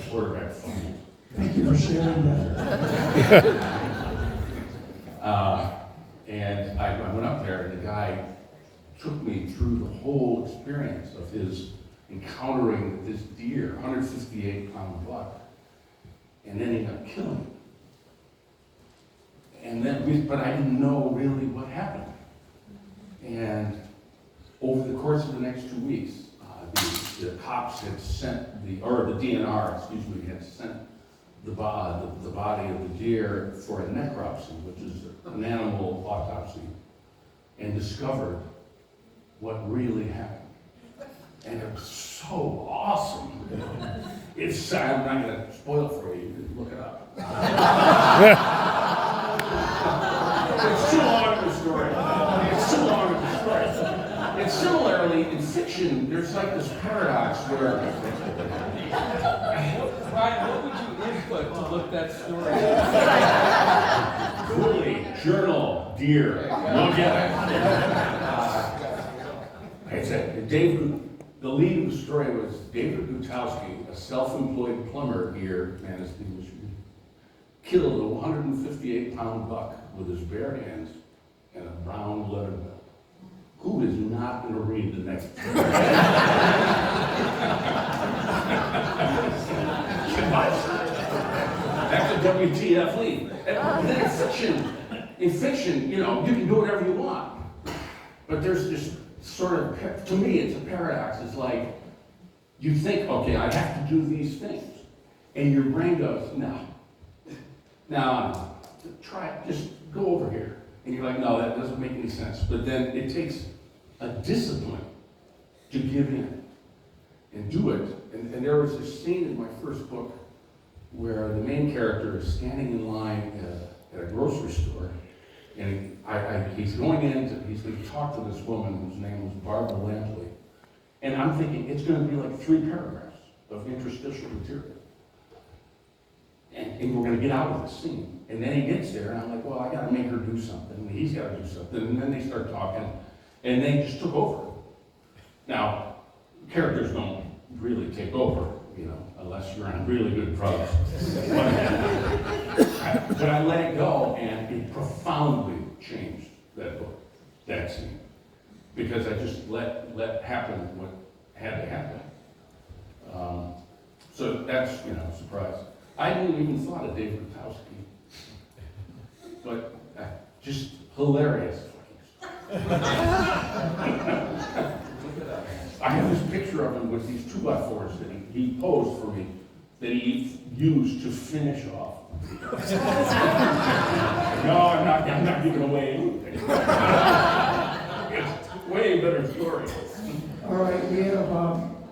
Quarterback fumbled. Thank you for sharing that. And I went up there, and the guy took me through the whole experience of his encountering this deer, 158-pound buck, and then he got killed. And then, but I didn't know really what happened. And over the course of the next 2 weeks, the cops had sent or the DNR, had sent the body of the deer for a necropsy, which is an animal autopsy, and discovered what really happened. And it was so awesome. I'm not going to spoil it for you. You can look it up. It's too long of a story. It's too long of a story. And similarly, in fiction, there's like this paradox where... Bryan, what would you input to look that story up? Gruly, journal, deer. You'll get it. The lead of the story was David Gutowski, a self-employed plumber here in Manistee, Michigan, killed a 158-pound buck with his bare hands and a brown leather belt. Who is not going to read the next That's a WTF lead. And then in fiction, you can do whatever you want. But there's this sort of, to me, it's a paradox. It's like, you think, okay, I have to do these things. And your brain goes, no, try it, just go over here. And you're like, no, that doesn't make any sense. But then it takes a discipline to give in and do it. And there was this scene in my first book where the main character is standing in line at a grocery store, and he's going to talk to this woman whose name was Barbara Lampley. And I'm thinking, it's going to be like 3 paragraphs of interstitial material. And we're going to get out of the scene. And then he gets there, and I'm like, well, I got to make her do something, and he's got to do something. And then they start talking, and they just took over. Now, characters don't really take over you know, unless you're on really good drugs. But I let it go, and it profoundly changed that book, that scene. Because I just let happen what had to happen. So that's, you know, a surprise. I hadn't even thought of Dave Rutowski, but just hilarious. I have this picture of him with these 2x4s that he posed for me, that he used to finish off. No, I'm not giving away anything. It's way better story. All right, we have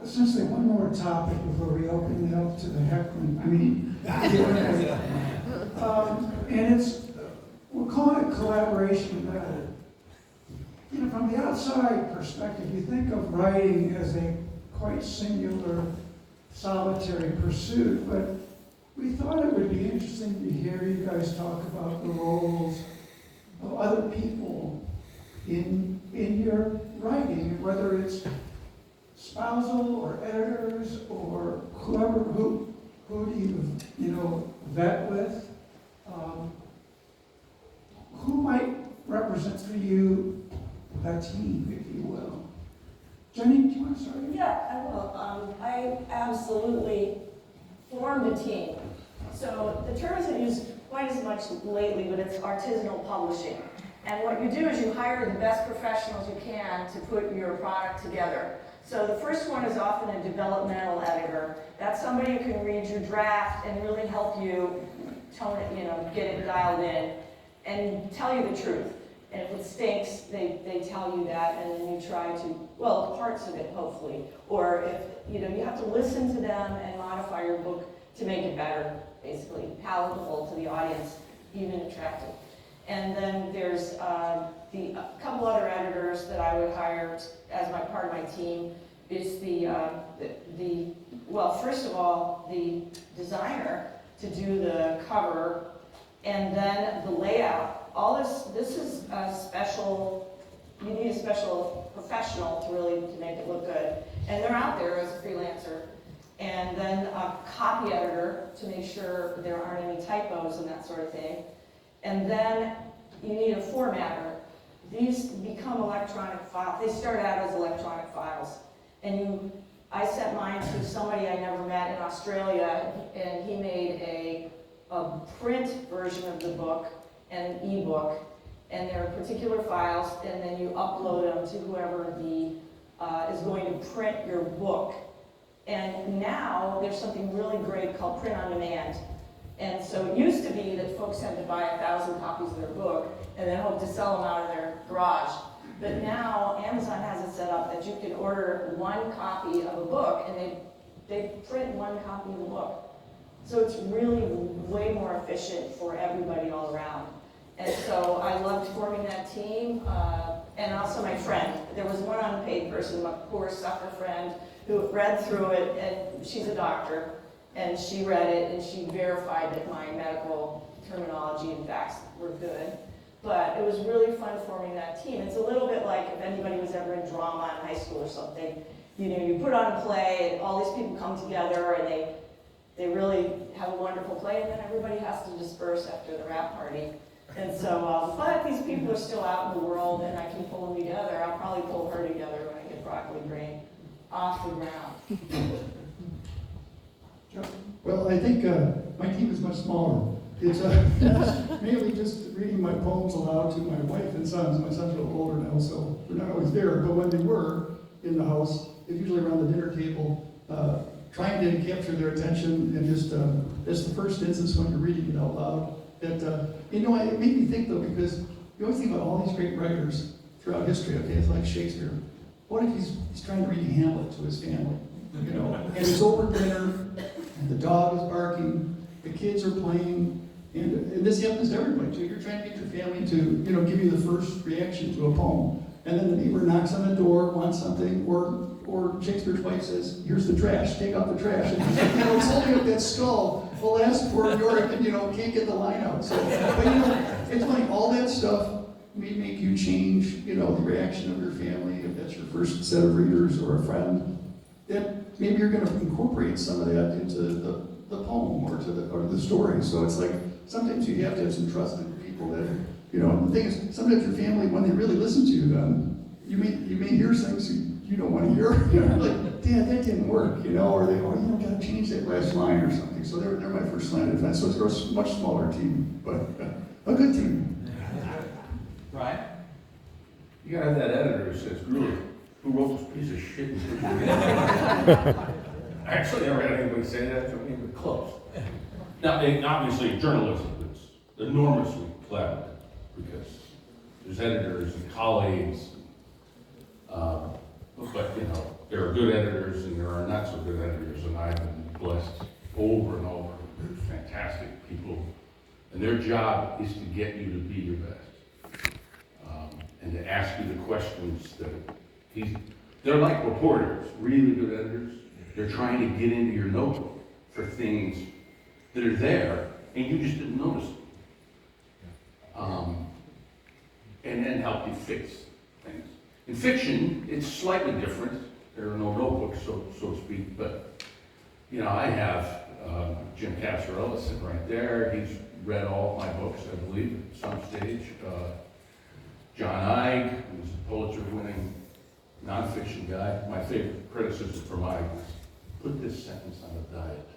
essentially one more topic before we open it up to the heckling. And we're calling it collaboration method. You know, from the outside perspective, you think of writing as a quite singular, solitary pursuit, but we thought it would be interesting to hear you guys talk about the roles of other people in your writing, whether it's spousal or editors or whoever, who do you vet with? Who might represent for you that team, if you will? Jenny, do you want to start? Yeah, I will. I absolutely formed a team. So the term isn't used quite as much lately, but it's artisanal publishing. And what you do is you hire the best professionals you can to put your product together. So the first one is often a developmental editor. That's somebody who can read your draft and really help you tone it, get it dialed in and tell you the truth. And if it stinks, they tell you that, and then you try to, well, parts of it, hopefully. Or if, you have to listen to them and modify your book to make it better, basically, palatable to the audience, even attractive. And then there's a couple other editors that I would hire as part of my team. It's well, first of all, the designer to do the cover, and then the layout. All this is a special, you need a special professional to make it look good. And they're out there as a freelancer. And then a copy editor to make sure there aren't any typos and that sort of thing. And then you need a formatter. These become electronic files. They start out as electronic files. And I sent mine to somebody I never met in Australia, and he made a print version of the book and an ebook, and there are particular files, and then you upload them to whoever is going to print your book. And now there's something really great called print on demand. And so it used to be that folks had to buy 1,000 copies of their book and then hope to sell them out of their garage. But now Amazon has it set up that you can order one copy of a book, and they print one copy of the book. So it's really way more efficient for everybody all around. And so I loved forming that team, and also my friend. There was one unpaid person, my poor sucker friend, who read through it, and she's a doctor, and she read it, and she verified that my medical terminology and facts were good. But it was really fun forming that team. It's a little bit like if anybody was ever in drama in high school or something. You put on a play, and all these people come together, and they really have a wonderful play, and then everybody has to disperse after the wrap party. And so, but these people are still out in the world, and I can pull them together. I'll probably pull her together when I get Broccoli Brain off the ground. Well, I think my team is much smaller. It's mainly just reading my poems aloud to my wife and sons. My sons are a little older now, so they're not always there. But when they were in the house, it's usually around the dinner table, trying to capture their attention, and just that's the first instance when you're reading it out loud. That it made me think though, because you always think about all these great writers throughout history. Okay, it's like Shakespeare. What if he's trying to read Hamlet to his family? And it's over dinner, and the dog is barking, the kids are playing, and this happens to everybody too. You're trying to get your family to give you the first reaction to a poem, and then the neighbor knocks on the door, wants something, or Shakespeare's wife says, "Here's the trash, take out the trash." And it's holding up that skull. Alas, poor Yorick, and can't get the line out. So, but it's like all that stuff may make you change, the reaction of your family, if that's your first set of readers or a friend. That maybe you're gonna incorporate some of that into the poem or to the story. So it's like, sometimes you have to have some trusted people that, you know, and the thing is, sometimes your family, when they really listen to you, you may hear things you don't want to hear. You know, like, Dad, that didn't work, you know, or they, oh, you know, gotta change that last line or something. So they're my first line of defense. So it's a much smaller team, but a good team. Brian? You gotta have that editor who says, Gruly, who wrote this piece of shit? I actually never had anybody say that to me, but close. Now, obviously, journalism is enormously collaborative because there's editors and colleagues, but you know, there are good editors and there are not so good editors, and I've been blessed over and over with fantastic people, and their job is to get you to be your best. And to ask you the questions that they're like reporters, really good editors. They're trying to get into your notebook for things that are there and you just didn't notice them. And then help you fix things. In fiction, it's slightly different. There are no notebooks, so to speak, but you know, I have Jim Casarella sitting right there. He's read all of my books, I believe, at some stage. John Ige, who's a Pulitzer-winning nonfiction guy. My favorite criticism from Ige was, put this sentence on a diet.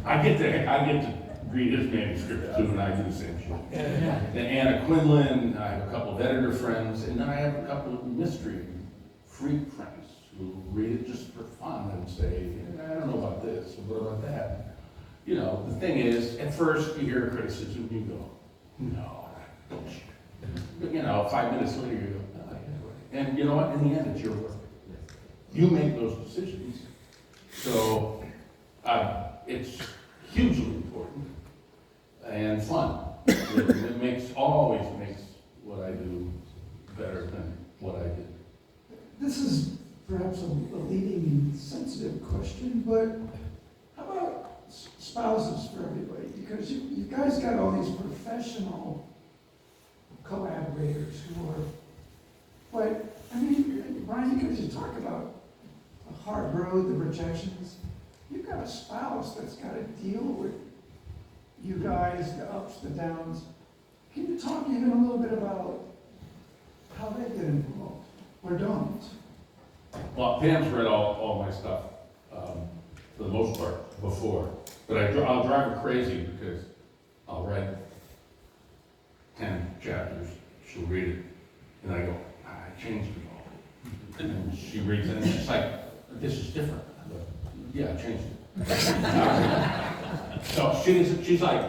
I get to read his manuscript too, and I do the same shit. Then Anna Quinlan, I have a couple of editor friends, and then I have a couple of mystery freak friends who read it just for fun and say, I don't know about this, or what about that? You know, the thing is, at first you hear a criticism, you go, no, bullshit. But you know, 5 minutes later you go, oh, yeah. And you know what, in the end it's your work. You make those decisions. So, it's hugely important and fun. It always makes what I do better than what I did. This is perhaps a leading and sensitive question, but how about spouses for everybody? Because you guys got all these professional collaborators who are, but I mean, Brian, you could just talk about the hard road, the rejections. You've got a spouse that's got to deal with you guys, the ups, the downs. Can you talk even a little bit about how they get involved or don't? Well, Pam's read all my stuff, for the most part, before. But I'll drive her crazy because I'll write 10 chapters, she'll read it, and I go, I changed it all. And she reads it, and she's like, this is different. I go, yeah, I changed it. So she's like,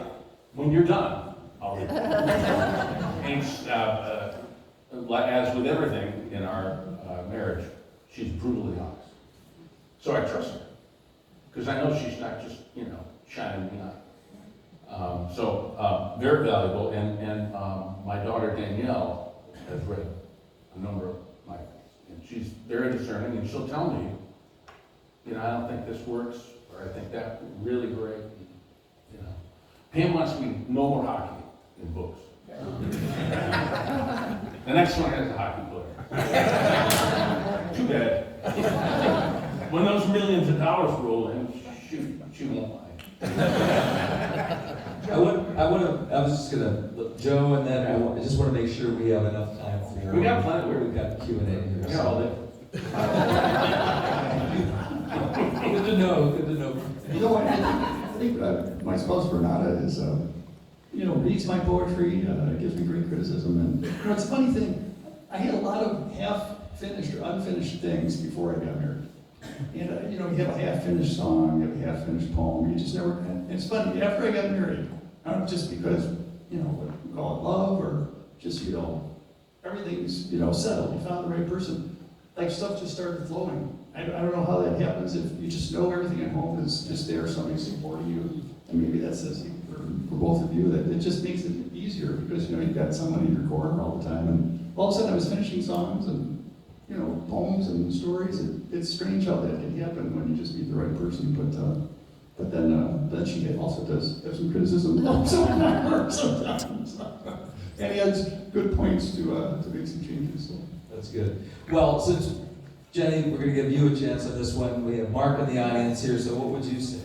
when you're done, I'll read it. And as with everything in our marriage, she's brutally honest. So I trust her, because I know she's not just, you know, shining me on. Very valuable, and my daughter Danielle has read a number of my things, and she's very discerning, and she'll tell me, you know, I don't think this works, or I think that really great, you know. Pam wants me no more hockey in books. The next one has a hockey player. Too bad. When those millions of dollars roll in, she won't mind. I was just gonna, Joe, and then I just want to make sure we have enough time for. We got plenty. We've got Q&A here. Yeah, all day. Good to know. You know what, I think my spouse Bernada is, you know, reads my poetry, gives me great criticism, and you know, it's a funny thing. I had a lot of half-finished or unfinished things before I got married. And you know, you have a half-finished song, you have a half-finished poem, you just never, and it's funny, after I got married, not just because, you know, what we call it love, or just, you know, everything's, you know, settled, you found the right person, like stuff just started flowing. I don't know how that happens, if you just know everything at home is just there, somebody's supporting you, and maybe that says for both of you, that it just makes it easier, because, you know, you've got someone in your corner all the time, and all of a sudden I was finishing songs, and you know, poems and stories. It's strange how that can happen when you just meet the right person. But then she also does have some criticism sometimes. And he has good points to make some changes, so. That's good. Well, since Jenny, we're going to give you a chance on this one. We have Mark in the audience here, so what would you say?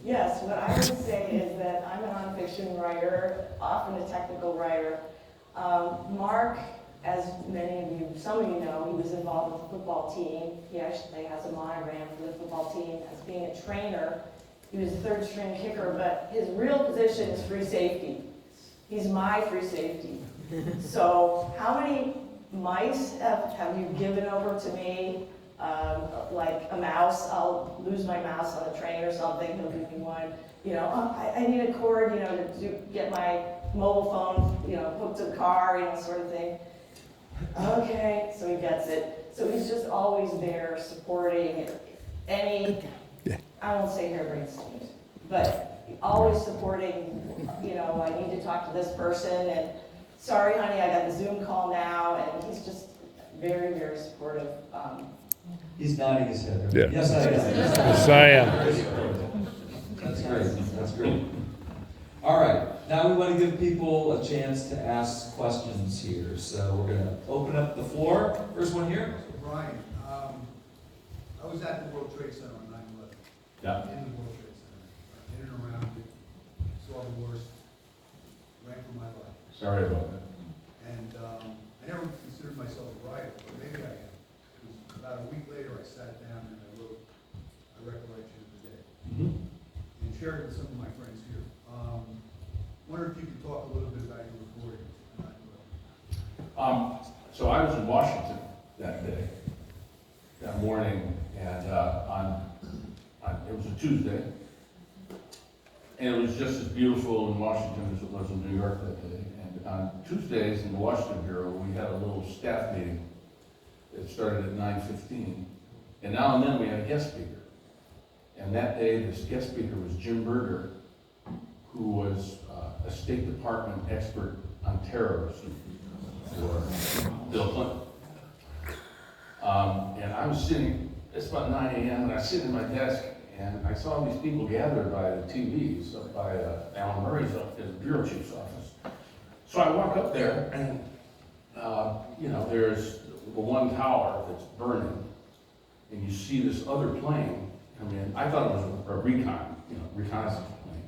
Yes, what I would say is that I'm a nonfiction writer, often a technical writer. Mark, as many of you, some of you know, he was involved with the football team. He actually has a monogram for the football team as being a trainer. He was a third string kicker, but his real position is free safety. He's my free safety. So how many mice have you given over to me? Like a mouse, I'll lose my mouse on a train or something, he'll give me one. You know, I need a cord, you know, to get my mobile phone, you know, hooked to the car, you know, sort of thing. Okay, so he gets it. So he's just always there supporting any, I won't say harebrained schemes, but always supporting, you know, I need to talk to this person, and sorry, honey, I got a Zoom call now, and he's just very, very supportive. He's nodding his head. Right? Yeah. Yes, I am. Yes, I am. That's great. That's great. All right. Now we want to give people a chance to ask questions here. So we're going to open up the floor. First one here. Bryan, I was at the World Trade Center on 9/11. Yeah. In the World Trade Center, in and around it, saw the worst, ran for my life. Sorry about that. And I never considered myself a writer, but maybe I am. Because about a week later, I sat down and I wrote a recollection of the day and shared it with some of my friends here. Wonder if you could talk a little bit about your reporting on 9/11. So I was in Washington that day, that morning, and it was a Tuesday, and it was just as beautiful in Washington as it was in New York that day. And on Tuesdays in the Washington Bureau, we had a little staff meeting that started at 9:15, and now and then we had a guest speaker. And that day, this guest speaker was Jim Berger, who was a State Department expert on terrorism for Bill Clinton. And I was sitting, it's about 9 a.m., and I was sitting at my desk, and I saw these people gathered by the TVs up by Alan Murray's office, the bureau chief's office. So I walk up there, and you know, there's the one tower that's burning, and you see this other plane come in. I thought it was a reconnaissance plane.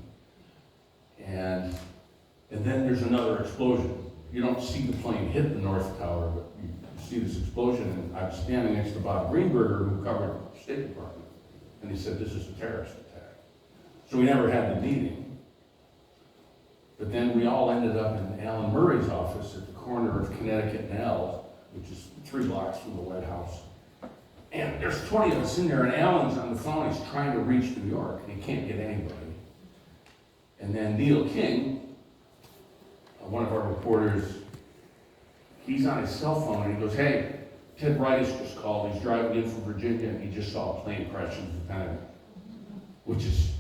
And then there's another explosion. You don't see the plane hit the North Tower, but you see this explosion, and I was standing next to Bob Greenberger, who covered the State Department, and he said, this is a terrorist attack. So we never had the meeting. But then we all ended up in Alan Murray's office at the corner of Connecticut and L, which is 3 blocks from the White House. And there's 20 of us in there, and Alan's on the phone, he's trying to reach New York, and he can't get anybody. And then Neil King, one of our reporters, he's on his cell phone, and he goes, hey, Ted Bryce just called, he's driving in from Virginia, and he just saw a plane crash into the Pentagon. Which is,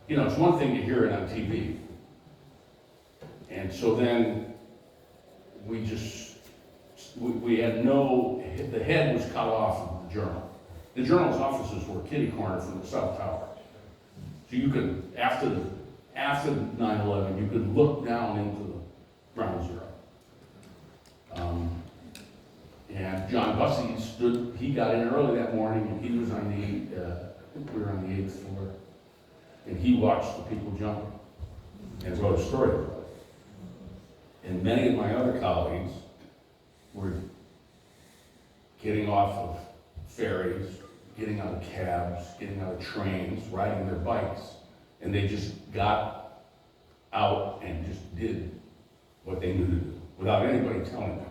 you know, it's one thing to hear it on TV. And so then we had the head was cut off of the Journal. The Journal's offices were kitty corner from the South Tower. So you could, after 9/11, you could look down into the ground zero. And John Bussey he got in early that morning, and he was on I think we were on the 8th floor, and he watched the people jumping and wrote a story about it. And many of my other colleagues were getting off of ferries, getting out of cabs, getting out of trains, riding their bikes, and they just got out and just did what they knew to do without anybody telling them.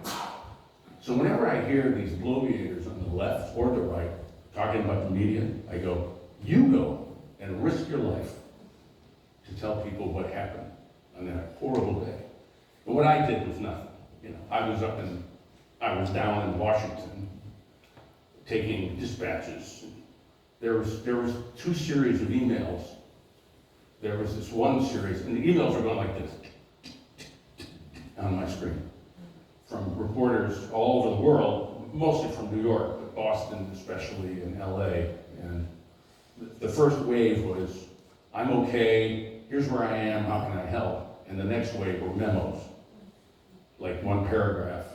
So whenever I hear these bloviators on the left or the right talking about the media, I go, you go and risk your life to tell people what happened on that horrible day. But what I did was nothing. You know, I was down in Washington taking dispatches. There was 2 series of emails. There was this one series, and the emails are going like this on my screen from reporters all over the world, mostly from New York, but Boston especially, and LA. And the first wave was, I'm okay, here's where I am, how can I help? And the next wave were memos. like one paragraph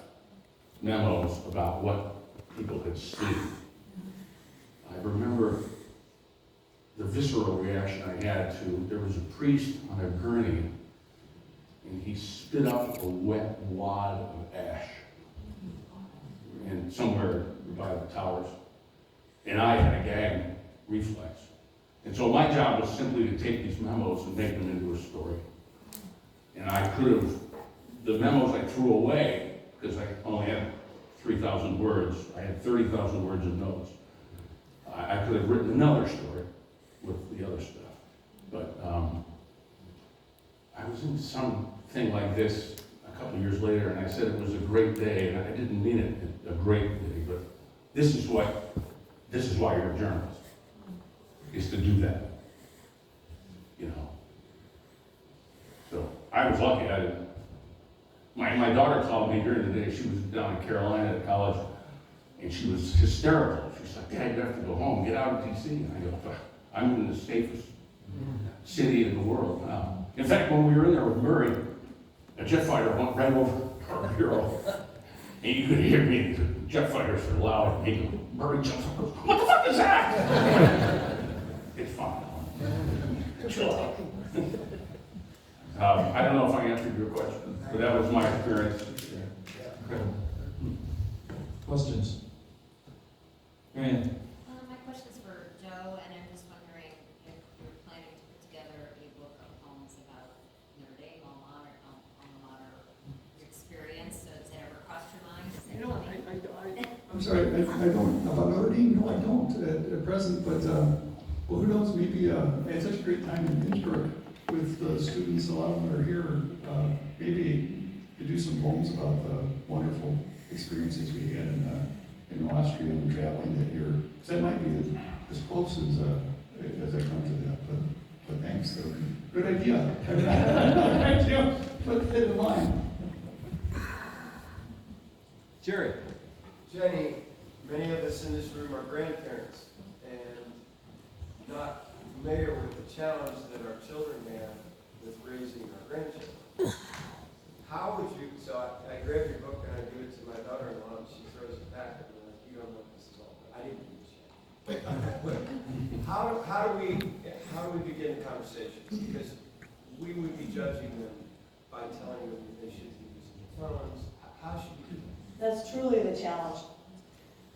memos about what people had seen. I remember the visceral reaction I had to, there was a priest on a gurney, and he spit up a wet wad of ash and somewhere by the towers. And I had a gag reflex. And so my job was simply to take these memos and make them into a story. And I could have, the memos I threw away, because I only had 3,000 words, I had 30,000 words of notes. I could have written another story with the other stuff. But I was in something like this a couple of years later, and I said it was a great day, and I didn't mean it a great day, but this is why you're a journalist, is to do that, you know. So I was lucky. My daughter called me during the day. She was down in Carolina at college, and she was hysterical. She's like, "Dad, you have to go home. Get out of D.C." And I go, "I'm in the safest city in the world now." In fact, when we were in there with Murray, a jet fighter went right over our bureau, and you could hear me. The jet fighters are loud. And Murray jumps up, goes, "What the fuck is that?" It's fun. I don't know if I answered your question, but that was my experience. Questions? Marianne? My question's for Joe, and I'm just wondering if you're planning to put together a book of poems about Notre Dame, alma mater experience. So has that ever crossed your mind? Is that coming? I'm sorry, I don't, about Notre Dame, no, I don't at present, but, well, who knows, maybe, I had such a great time in Pittsburgh with the students, a lot of them are here, maybe to do some poems about the wonderful experiences we had in Austria and traveling that year, because that might be as close as I come to that, but thanks, good idea. Thank you, put it in mind. Jerry? Jenny, many of us in this room are grandparents and not familiar with the challenge that our children have with raising our grandchildren. How would you, so I grab your book and I give it to my daughter-in-law and she throws it back and I'm like, "You don't know what this is all about." I didn't do this yet. How do we begin conversations? Because we would be judging them by telling them that they should be using phones. How should we do that? That's truly the challenge.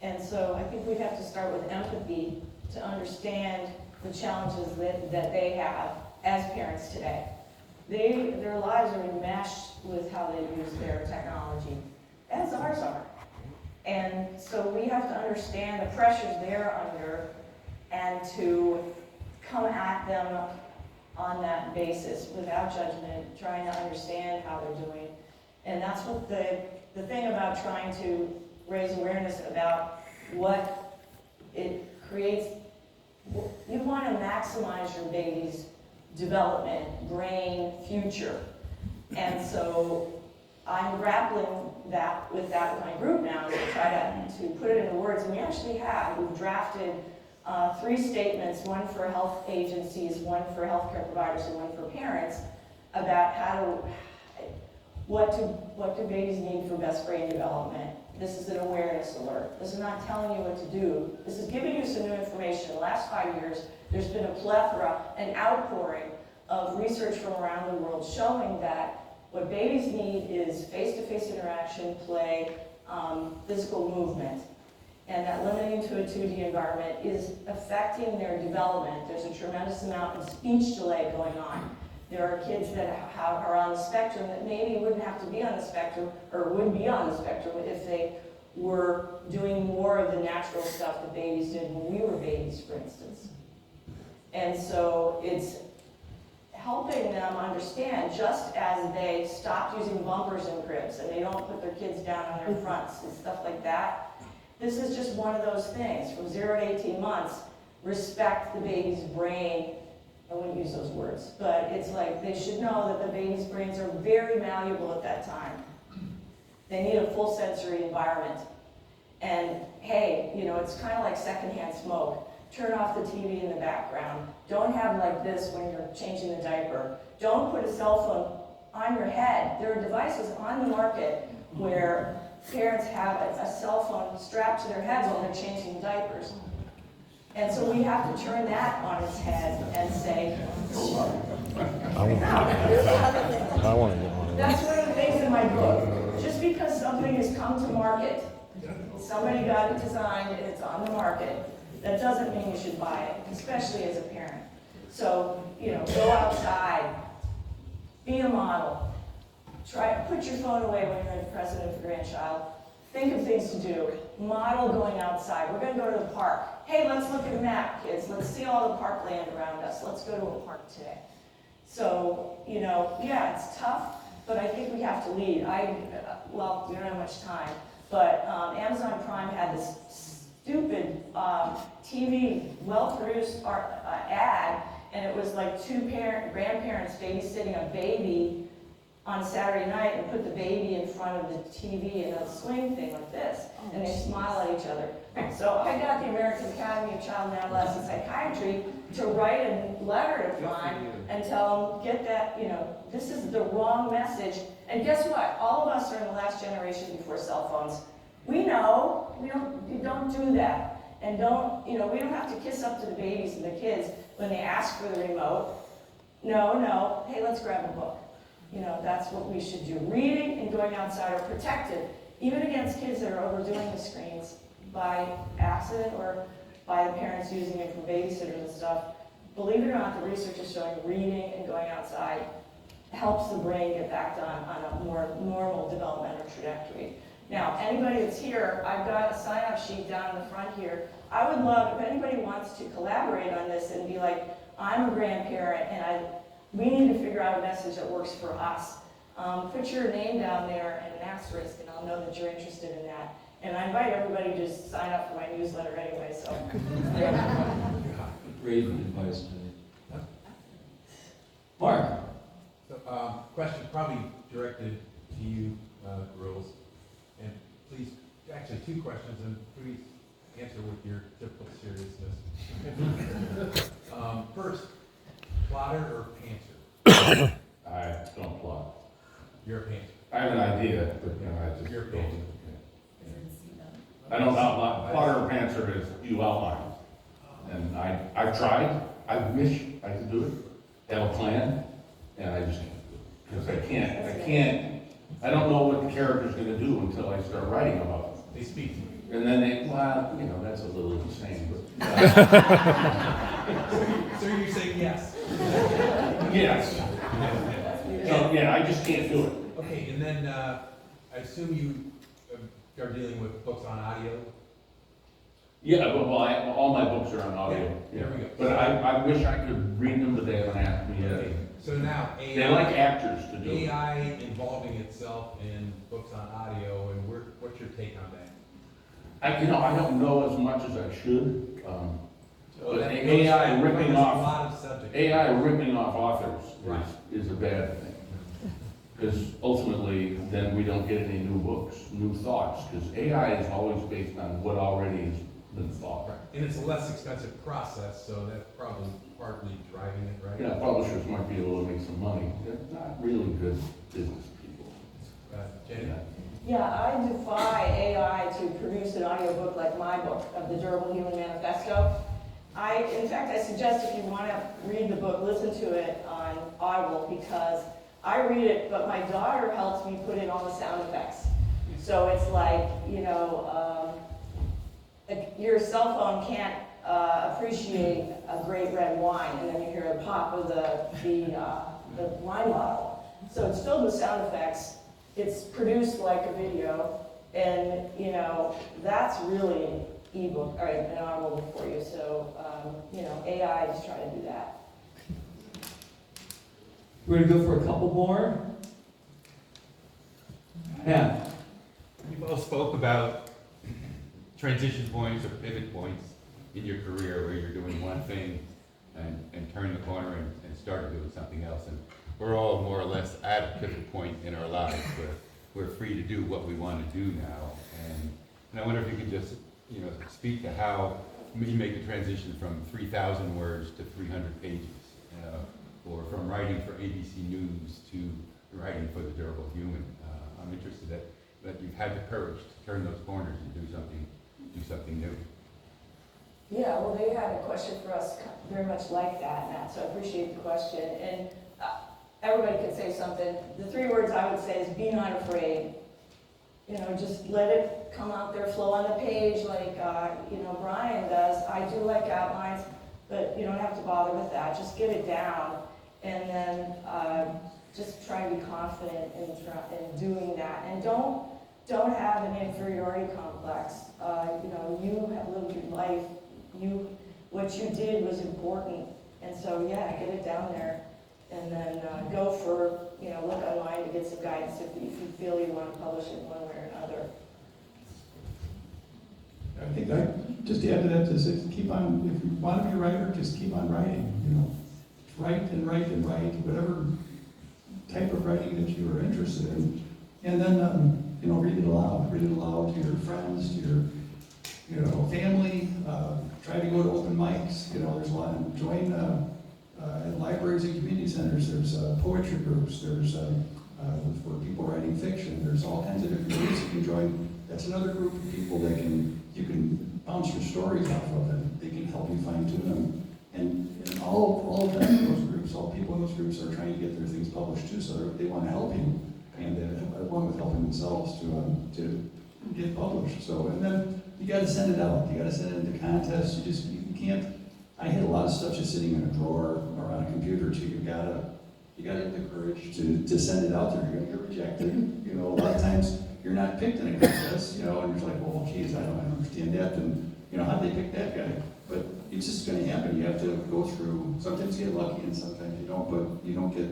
And so I think we have to start with empathy to understand the challenges that they have as parents today. Their lives are enmeshed with how they use their technology, as ours are. And so we have to understand the pressures they're under and to come at them on that basis without judgment, trying to understand how they're doing. And that's what the thing about trying to raise awareness about what it creates. You want to maximize your baby's development, brain, future. And so I'm grappling with that with my group now to try to put it into words. And we actually have. We've drafted 3 statements, one for health agencies, one for healthcare providers, and one for parents, about what do babies need for best brain development. This is an awareness alert. This is not telling you what to do. This is giving you some new information. In the last 5 years, there's been a plethora, an outpouring of research from around the world showing that what babies need is face-to-face interaction, play, physical movement, and that limiting to a 2D environment is affecting their development. There's a tremendous amount of speech delay going on. There are kids that are on the spectrum that maybe wouldn't have to be on the spectrum, or would be on the spectrum if they were doing more of the natural stuff that babies did when we were babies, for instance. And so it's helping them understand, just as they stopped using bumpers in cribs and they don't put their kids down on their fronts and stuff like that. This is just one of those things. From 0 to 18 months, respect the baby's brain. I wouldn't use those words, but it's like they should know that the baby's brains are very malleable at that time. They need a full sensory environment. And hey, you know, it's kind of like secondhand smoke. Turn off the TV in the background. Don't have like this when you're changing the diaper. Don't put a cell phone on your head. There are devices on the market where parents have a cell phone strapped to their head while they're changing diapers. And so we have to turn that on its head and say, I want to get one of those. that's one of the things in my book. Just because something has come to market, somebody got it designed and it's on the market, that doesn't mean you should buy it, especially as a parent. So, go outside, be a model. Put your phone away when you're in the presence of your grandchild. Think of things to do. Model going outside. We're going to go to the park. Hey, let's look at a map, kids. Let's see all the parkland around us. Let's go to a park today. So, yeah, it's tough, but I think we have to lead. Well, we don't have much time, but Amazon Prime had this stupid TV, well-produced ad, and it was like two grandparents babysitting a baby on Saturday night and put the baby in front of the TV in a swing thing like this, and they smile at each other. So I got the American Academy of Child and Adolescent Psychiatry to write a letter to Prime and tell them, get that, this is the wrong message. And guess what? All of us are in the last generation before cell phones. We know, you don't do that. And we don't have to kiss up to the babies and the kids when they ask for the remote. No, hey, let's grab a book. That's what we should do. Reading and going outside are protected, even against kids that are overdoing the screens by accident or by the parents using it for babysitters and stuff. Believe it or not, the research is showing reading and going outside helps the brain get back on a more normal developmental trajectory. Now, anybody that's here, I've got a sign-up sheet down in the front here. I would love, if anybody wants to collaborate on this and be like, I'm a grandparent and we need to figure out a message that works for us. Put your name down there and an asterisk, and I'll know that you're interested in that. And I invite everybody to just sign up for my newsletter anyway, so. Great advice, Jenny. Mark? So, question probably directed to you, girls. And please, actually 2 questions, and please answer with your typical seriousness. First, plotter or pantser? I don't plot. You're a pantser. I have an idea, but I just You're a don't. pantser. I don't outline. Plotter or pantser is you outline. And I've tried. I wish I could do it. Have a plan, and I just can't do it because I can't. I don't know what the character's going to do until I start writing about them. They speak to you. And then that's a little insane, but. So you're saying yes? Yes. So, yeah, I just can't do it. Okay, and then I assume you are dealing with books on audio? Yeah, but all my books are on audio. There we go. But I wish I could read them, but they haven't asked me yet. Okay, so now They like actors to do it. AI involving itself in books on audio, and what's your take on that? I don't know as much as I should. But that AI goes- ripping covers off a lot of subjects. AI ripping off authors Right. is a bad thing. Because ultimately, then we don't get any new books, new thoughts, because AI is always based on what already has been thought. Right. And it's a less expensive process, so that's probably partly driving it, right? Yeah, publishers might be able to make some money. They're not really good business people. Jenny? Yeah, I defy AI to produce an audiobook like my book of the Durable Human Manifesto. In fact, I suggest if you want to read the book, listen to it on Audible, because I read it, but my daughter helps me put in all the sound effects. So it's like, your cell phone can't appreciate a great red wine, and then you hear a pop of the wine bottle. So it's filled with sound effects. It's produced like a video, and that's really an ebook or an Audible book for you. So AI is trying to do that. We're gonna go for a couple more. Yeah. You both spoke about transition points or pivot points in your career where you're doing one thing and turn the corner and start doing something else. And we're all more or less at a pivot point in our lives where we're free to do what we want to do now. And I wonder if you could just, speak to how you make the transition from 3,000 words to 300 pages, or from writing for ABC News to writing for the durable human. I'm interested that you've had the courage to turn those corners and do something new. Yeah, well, they had a question for us very much like that, Matt, so I appreciate the question. And everybody can say something. The 3 words I would say is be not afraid. You know, just let it come out there, flow on the page like, Bryan does. I do like outlines, but you don't have to bother with that. Just get it down, and then just try to be confident in doing that. And don't have an inferiority complex. You have lived your life. What you did was important, and so yeah, get it down there, and then go for look online to get some guidance if you feel you want to publish it one way or another. I think I just add to that to say, keep on, if you want to be a writer, just keep on writing, write and write and write, whatever type of writing that you are interested in. And then, read it aloud to your friends, to your, family, try to go to open mics, there's a lot, join, at libraries and community centers, there's poetry groups, there's for people writing fiction, there's all kinds of different ways you can join. That's another group of people that you can bounce your stories off of, and they can help you fine tune them. And all of them in those groups, all people in those groups are trying to get their things published too, so they want to help you, and along with helping themselves to get published. So, and then you got to send it out. You got to send it into contests. You can't. I had a lot of stuff just sitting in a drawer or on a computer too. You gotta have the courage to send it out there. You're gonna get rejected. A lot of times you're not picked in a contest. And you're just like, well, geez, I don't understand that. And how'd they pick that guy? But it's just gonna happen. You have to go through. Sometimes you get lucky, and sometimes you don't. But you don't get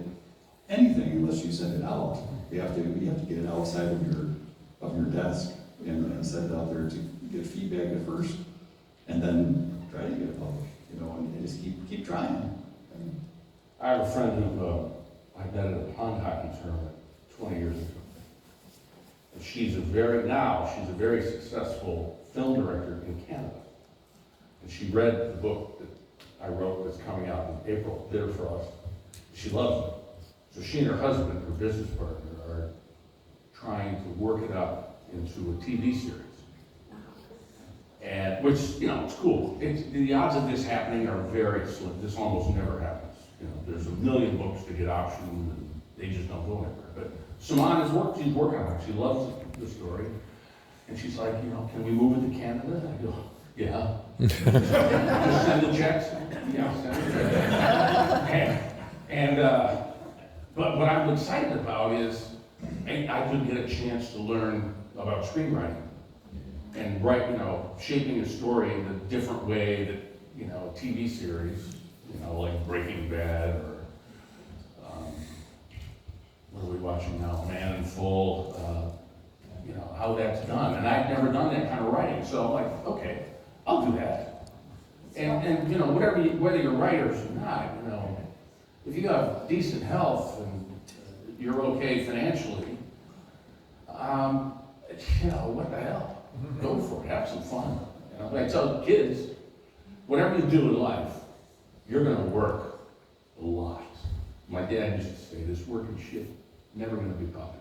anything unless you send it out. You have to get it outside of your desk and send it out there to get feedback at first, and then try to get it published. And just keep trying. I have a friend who I met at a pond hockey tournament 20 years ago. And she's a very successful film director in Canada. And she read the book that I wrote that's coming out in April, Bitter for Us. She loves it. So she and her husband, her business partner, are trying to work it up into a TV series. And which, it's cool. The odds of this happening are very slim. This almost never happens. There's a million books to get optioned, and they just don't go anywhere. But Simone she's working on it. She loves the story. And she's like, can we move it to Canada? I go, yeah. Just send the checks? Yeah, send the checks. But what I'm excited about is I could get a chance to learn about screenwriting. And shaping a story in a different way that, a TV series, like Breaking Bad or, what are we watching now? Man in Full, how that's done. And I've never done that kind of writing. So I'm like, okay, I'll do that. And whether you're writers or not, if you have decent health and you're okay financially, what the hell? Go for it, have some fun. I tell kids, whatever you do in life, you're gonna work a lot. My dad used to say, this working shit, never gonna be popular.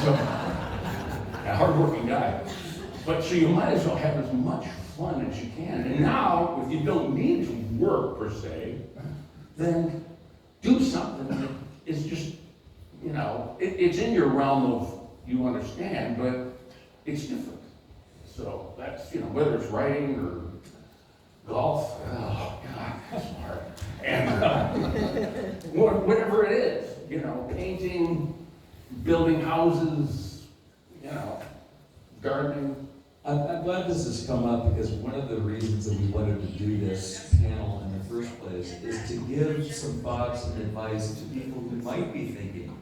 So, a hardworking guy. But so you might as well have as much fun as you can. And now, if you don't need to work per se, then do something that is just, it's in your realm of you understand, but it's different. So that's, whether it's writing or golf, oh God, that's hard. And whatever it is, painting, building houses, gardening. I'm glad this has come up because one of the reasons that we wanted to do this panel in the first place is to give some thoughts and advice to people who might be thinking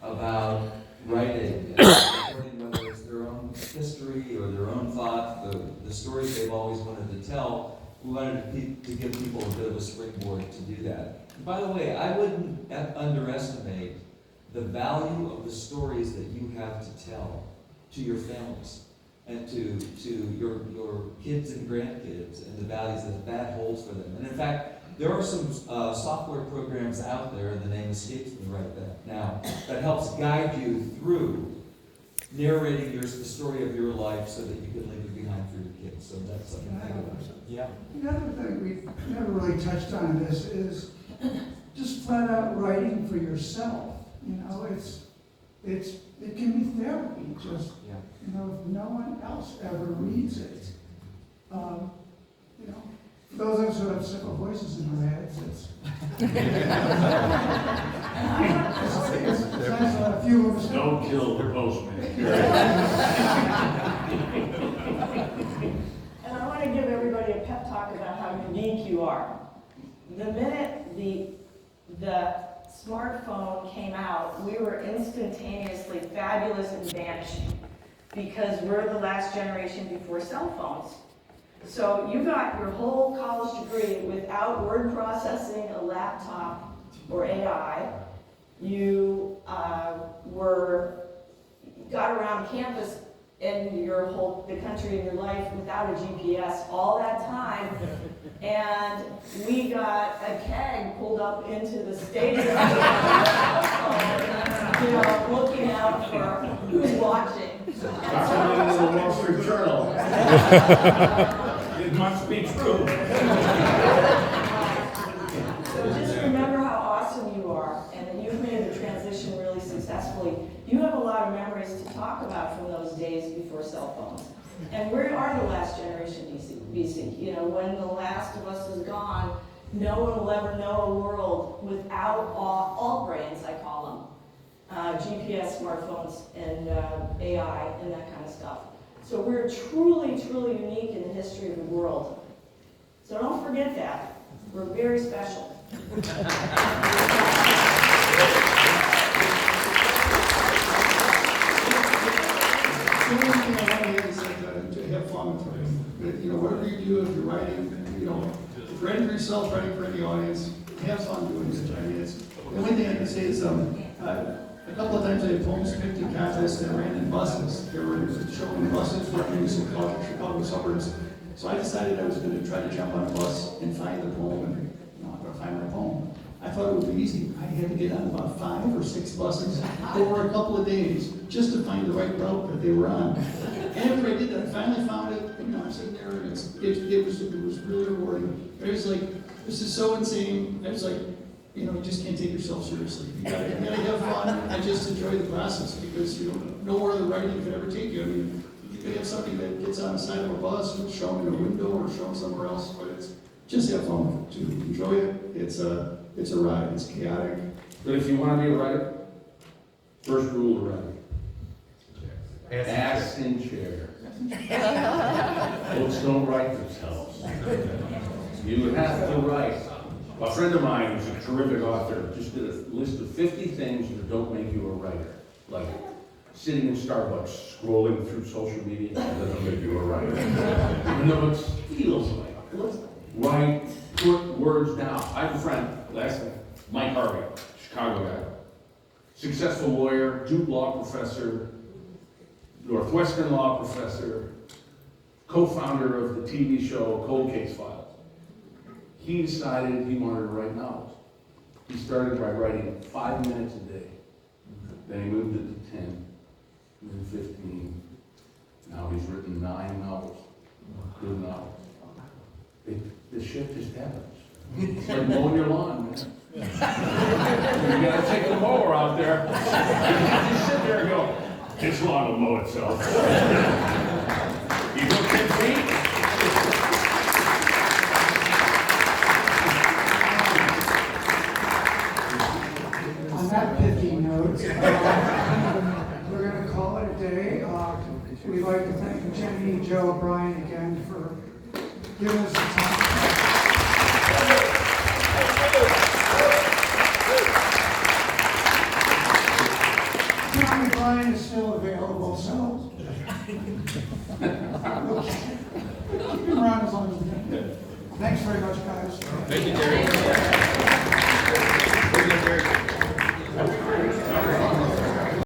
about writing, whether it's their own history or their own thought, the stories they've always wanted to tell. We wanted to give people a bit of a springboard to do that. And by the way, I wouldn't underestimate the value of the stories that you have to tell to your families and to your kids and grandkids and the values that holds for them. And in fact, There are some software programs out there, and the name escapes me right now, that helps guide you through narrating the story of your life so that you can leave it behind for your kids. So that's something to think about. Yeah. The other thing we never really touched on in this is just flat out writing for yourself. You know, it can be therapy, just, Yeah. you know, if no one else ever reads it. You know, for those of us who have simple voices in our heads, it's nice to have a few of us. Don't kill the postman. And I want to give everybody a pep talk about how unique you are. The minute the smartphone came out, we were instantaneously fabulous and vanishing because we're the last generation before cell phones. So you got your whole college degree without word processing, a laptop, or AI. You got around campus in the country in your life without a GPS all that time. And we got a keg pulled up into the stadium, you know, looking out for who's watching. Got something in the Wall Street Journal. It must be true. So just remember how awesome you are, and that you've made the transition really successfully. You have a lot of memories to talk about from those days before cell phones. And we are the last generation BC. You know, when the last of us is gone, no one will ever know a world without all brains, I call them. GPS, smartphones, and AI, and that kind of stuff. So we're truly, truly unique in the history of the world. So don't forget that. We're very special. To have fun with writing. But, you know, whatever you do, if you're writing, you know, if you're writing for yourself, writing for any audience, have fun doing it. I mean, it's, the only thing I can say is, a couple of times I had poems picked in contests that ran in buses. They were showing buses working in Chicago suburbs. So I decided I was going to try to jump on a bus and find the poem, and you know, I'm going to find my poem. I thought it would be easy. I had to get on about 5 or 6 buses over a couple of days just to find the right route that they were on. And after I did that, I finally found it. You know, I'm sitting there, and it was really rewarding. I was like, this is so insane. I was like, you know, you just can't take yourself seriously. You gotta have fun and just enjoy the process, because you don't know where the writing could ever take you. I mean, you could have something that gets on the side of a bus and shown in a window or shown somewhere else, but it's just have fun to enjoy it. It's a ride. It's chaotic. But if you want to be a writer, first rule of writing. Ass in chair. Books don't write themselves. You have to write. A friend of mine who's a terrific author just did a list of 50 things that don't make you a writer. Like sitting in Starbucks, scrolling through social media, that doesn't make you a writer. Even though it feels like it. Write, put words down. I have a friend, last name, Mike Harvey, Chicago guy. Successful lawyer, Duke law professor, Northwestern law professor, co-founder of the TV show Cold Case Files. He decided he wanted to write novels. He started by writing 5 minutes a day. Then he moved it to 10, then 15. Now he's written 9 novels. Good novels. The shift just happens. It's like mowing your lawn, man. You gotta take the mower out there. You just sit there and go, this lawn will mow itself. You go 10 feet. On that pithy note, we're going to call it a day. We'd like to thank Jenny, Joe, Bryan again for giving us the time. Johnny Bryan is still available, so we'll keep him around as long as we can. Thanks very much, guys. Thank you, Terry.